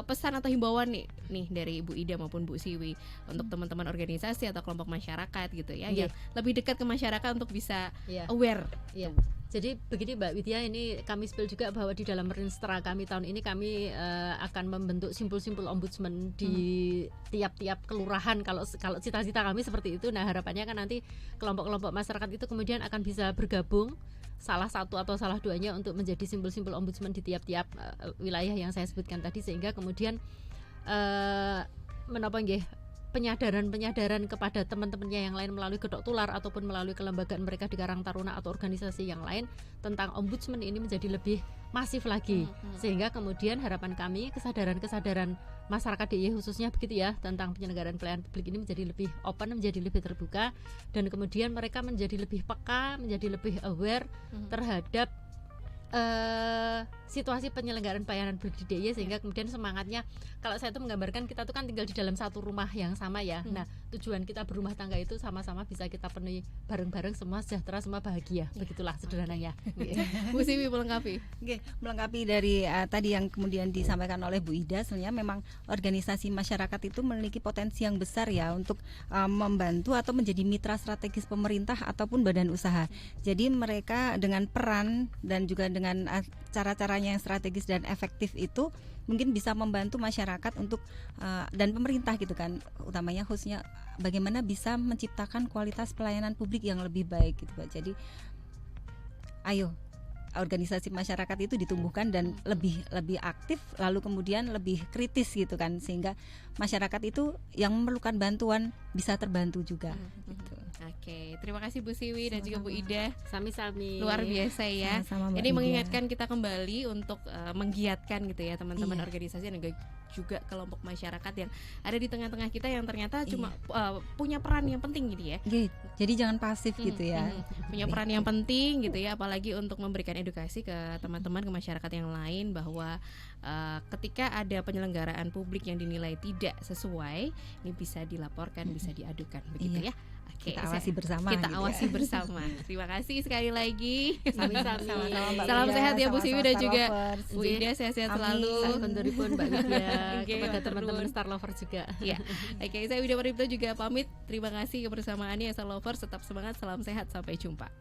pesan atau himbauan nih dari Ibu Ida maupun Bu Siwi untuk teman-teman organisasi atau kelompok masyarakat gitu ya, Iya. yang lebih dekat ke masyarakat untuk bisa Iya. aware. Iya. Jadi begini Mbak Widya, ini kami spill juga bahwa di dalam Rinstra kami tahun ini kami akan membentuk simpul-simpul ombudsman di tiap-tiap kelurahan. Kalau cita-cita kami seperti itu. Nah, harapannya kan nanti kelompok-kelompok masyarakat itu kemudian akan bisa bergabung salah satu atau salah duanya untuk menjadi simpul-simpul ombudsman di tiap-tiap wilayah yang saya sebutkan tadi, sehingga kemudian menapa nggih, penyadaran kepada teman-temannya yang lain melalui Gedok Tular ataupun melalui kelembagaan mereka di Karang Taruna atau organisasi yang lain tentang ombudsman ini menjadi lebih masif lagi, sehingga kemudian harapan kami kesadaran masyarakat DIY khususnya begitu ya tentang penyelenggaraan pelayanan publik ini menjadi lebih open, menjadi lebih terbuka, dan kemudian mereka menjadi lebih peka, menjadi lebih aware terhadap situasi penyelenggaraan pelayanan publik di DIY, sehingga kemudian semangatnya, kalau saya itu menggambarkan kita tuh kan tinggal di dalam satu rumah yang sama ya. Nah, tujuan kita berumah tangga itu sama-sama bisa kita penuhi bareng-bareng, semua sejahtera, semua bahagia. Begitulah sederhananya. Bu Siwi melengkapi. Oke, melengkapi dari tadi yang kemudian disampaikan oleh Bu Ida, sebenarnya memang organisasi masyarakat itu memiliki potensi yang besar ya untuk membantu atau menjadi mitra strategis pemerintah ataupun badan usaha. Jadi mereka dengan peran dan juga dengan cara-caranya yang strategis dan efektif itu mungkin bisa membantu masyarakat untuk dan pemerintah gitu kan, utamanya khususnya bagaimana bisa menciptakan kualitas pelayanan publik yang lebih baik gitu Pak. Jadi ayo organisasi masyarakat itu ditumbuhkan dan lebih aktif, lalu kemudian lebih kritis gitu kan, sehingga masyarakat itu yang memerlukan bantuan bisa terbantu juga gitu. Oke, terima kasih Bu Siwi dan juga Bu Ida. Sami-sami. Luar biasa ya. Sama-sama, Mbak Ini Ida. mengingatkan kita kembali untuk menggiatkan gitu ya teman-teman Iya. organisasi dan juga kelompok masyarakat yang ada di tengah-tengah kita yang ternyata cuma punya peran yang penting gitu ya. Gitu. Jadi jangan pasif gitu ya. Punya peran yang penting gitu ya, apalagi untuk memberikan edukasi ke teman-teman, ke masyarakat yang lain bahwa ketika ada penyelenggaraan publik yang dinilai tidak sesuai, ini bisa dilaporkan, bisa diadukan begitu Iya. ya. Oke, Kita awasi bersama kita gitu awasi ya. bersama. Terima kasih sekali lagi. Sami-sami. Sama-sama, Mbak Salam Widya, sehat ya Bu sama-sama Siwi dan Star juga Lovers. Bu Ida, sehat-sehat Amin. selalu. Sampun Mbak Widya, Oke, kepada matur teman-teman nuwun. Star Lover juga. Ya, oke, saya Widya Pradipta juga pamit. Terima kasih kebersamaannya Star Lovers. Tetap semangat, salam sehat, sampai jumpa.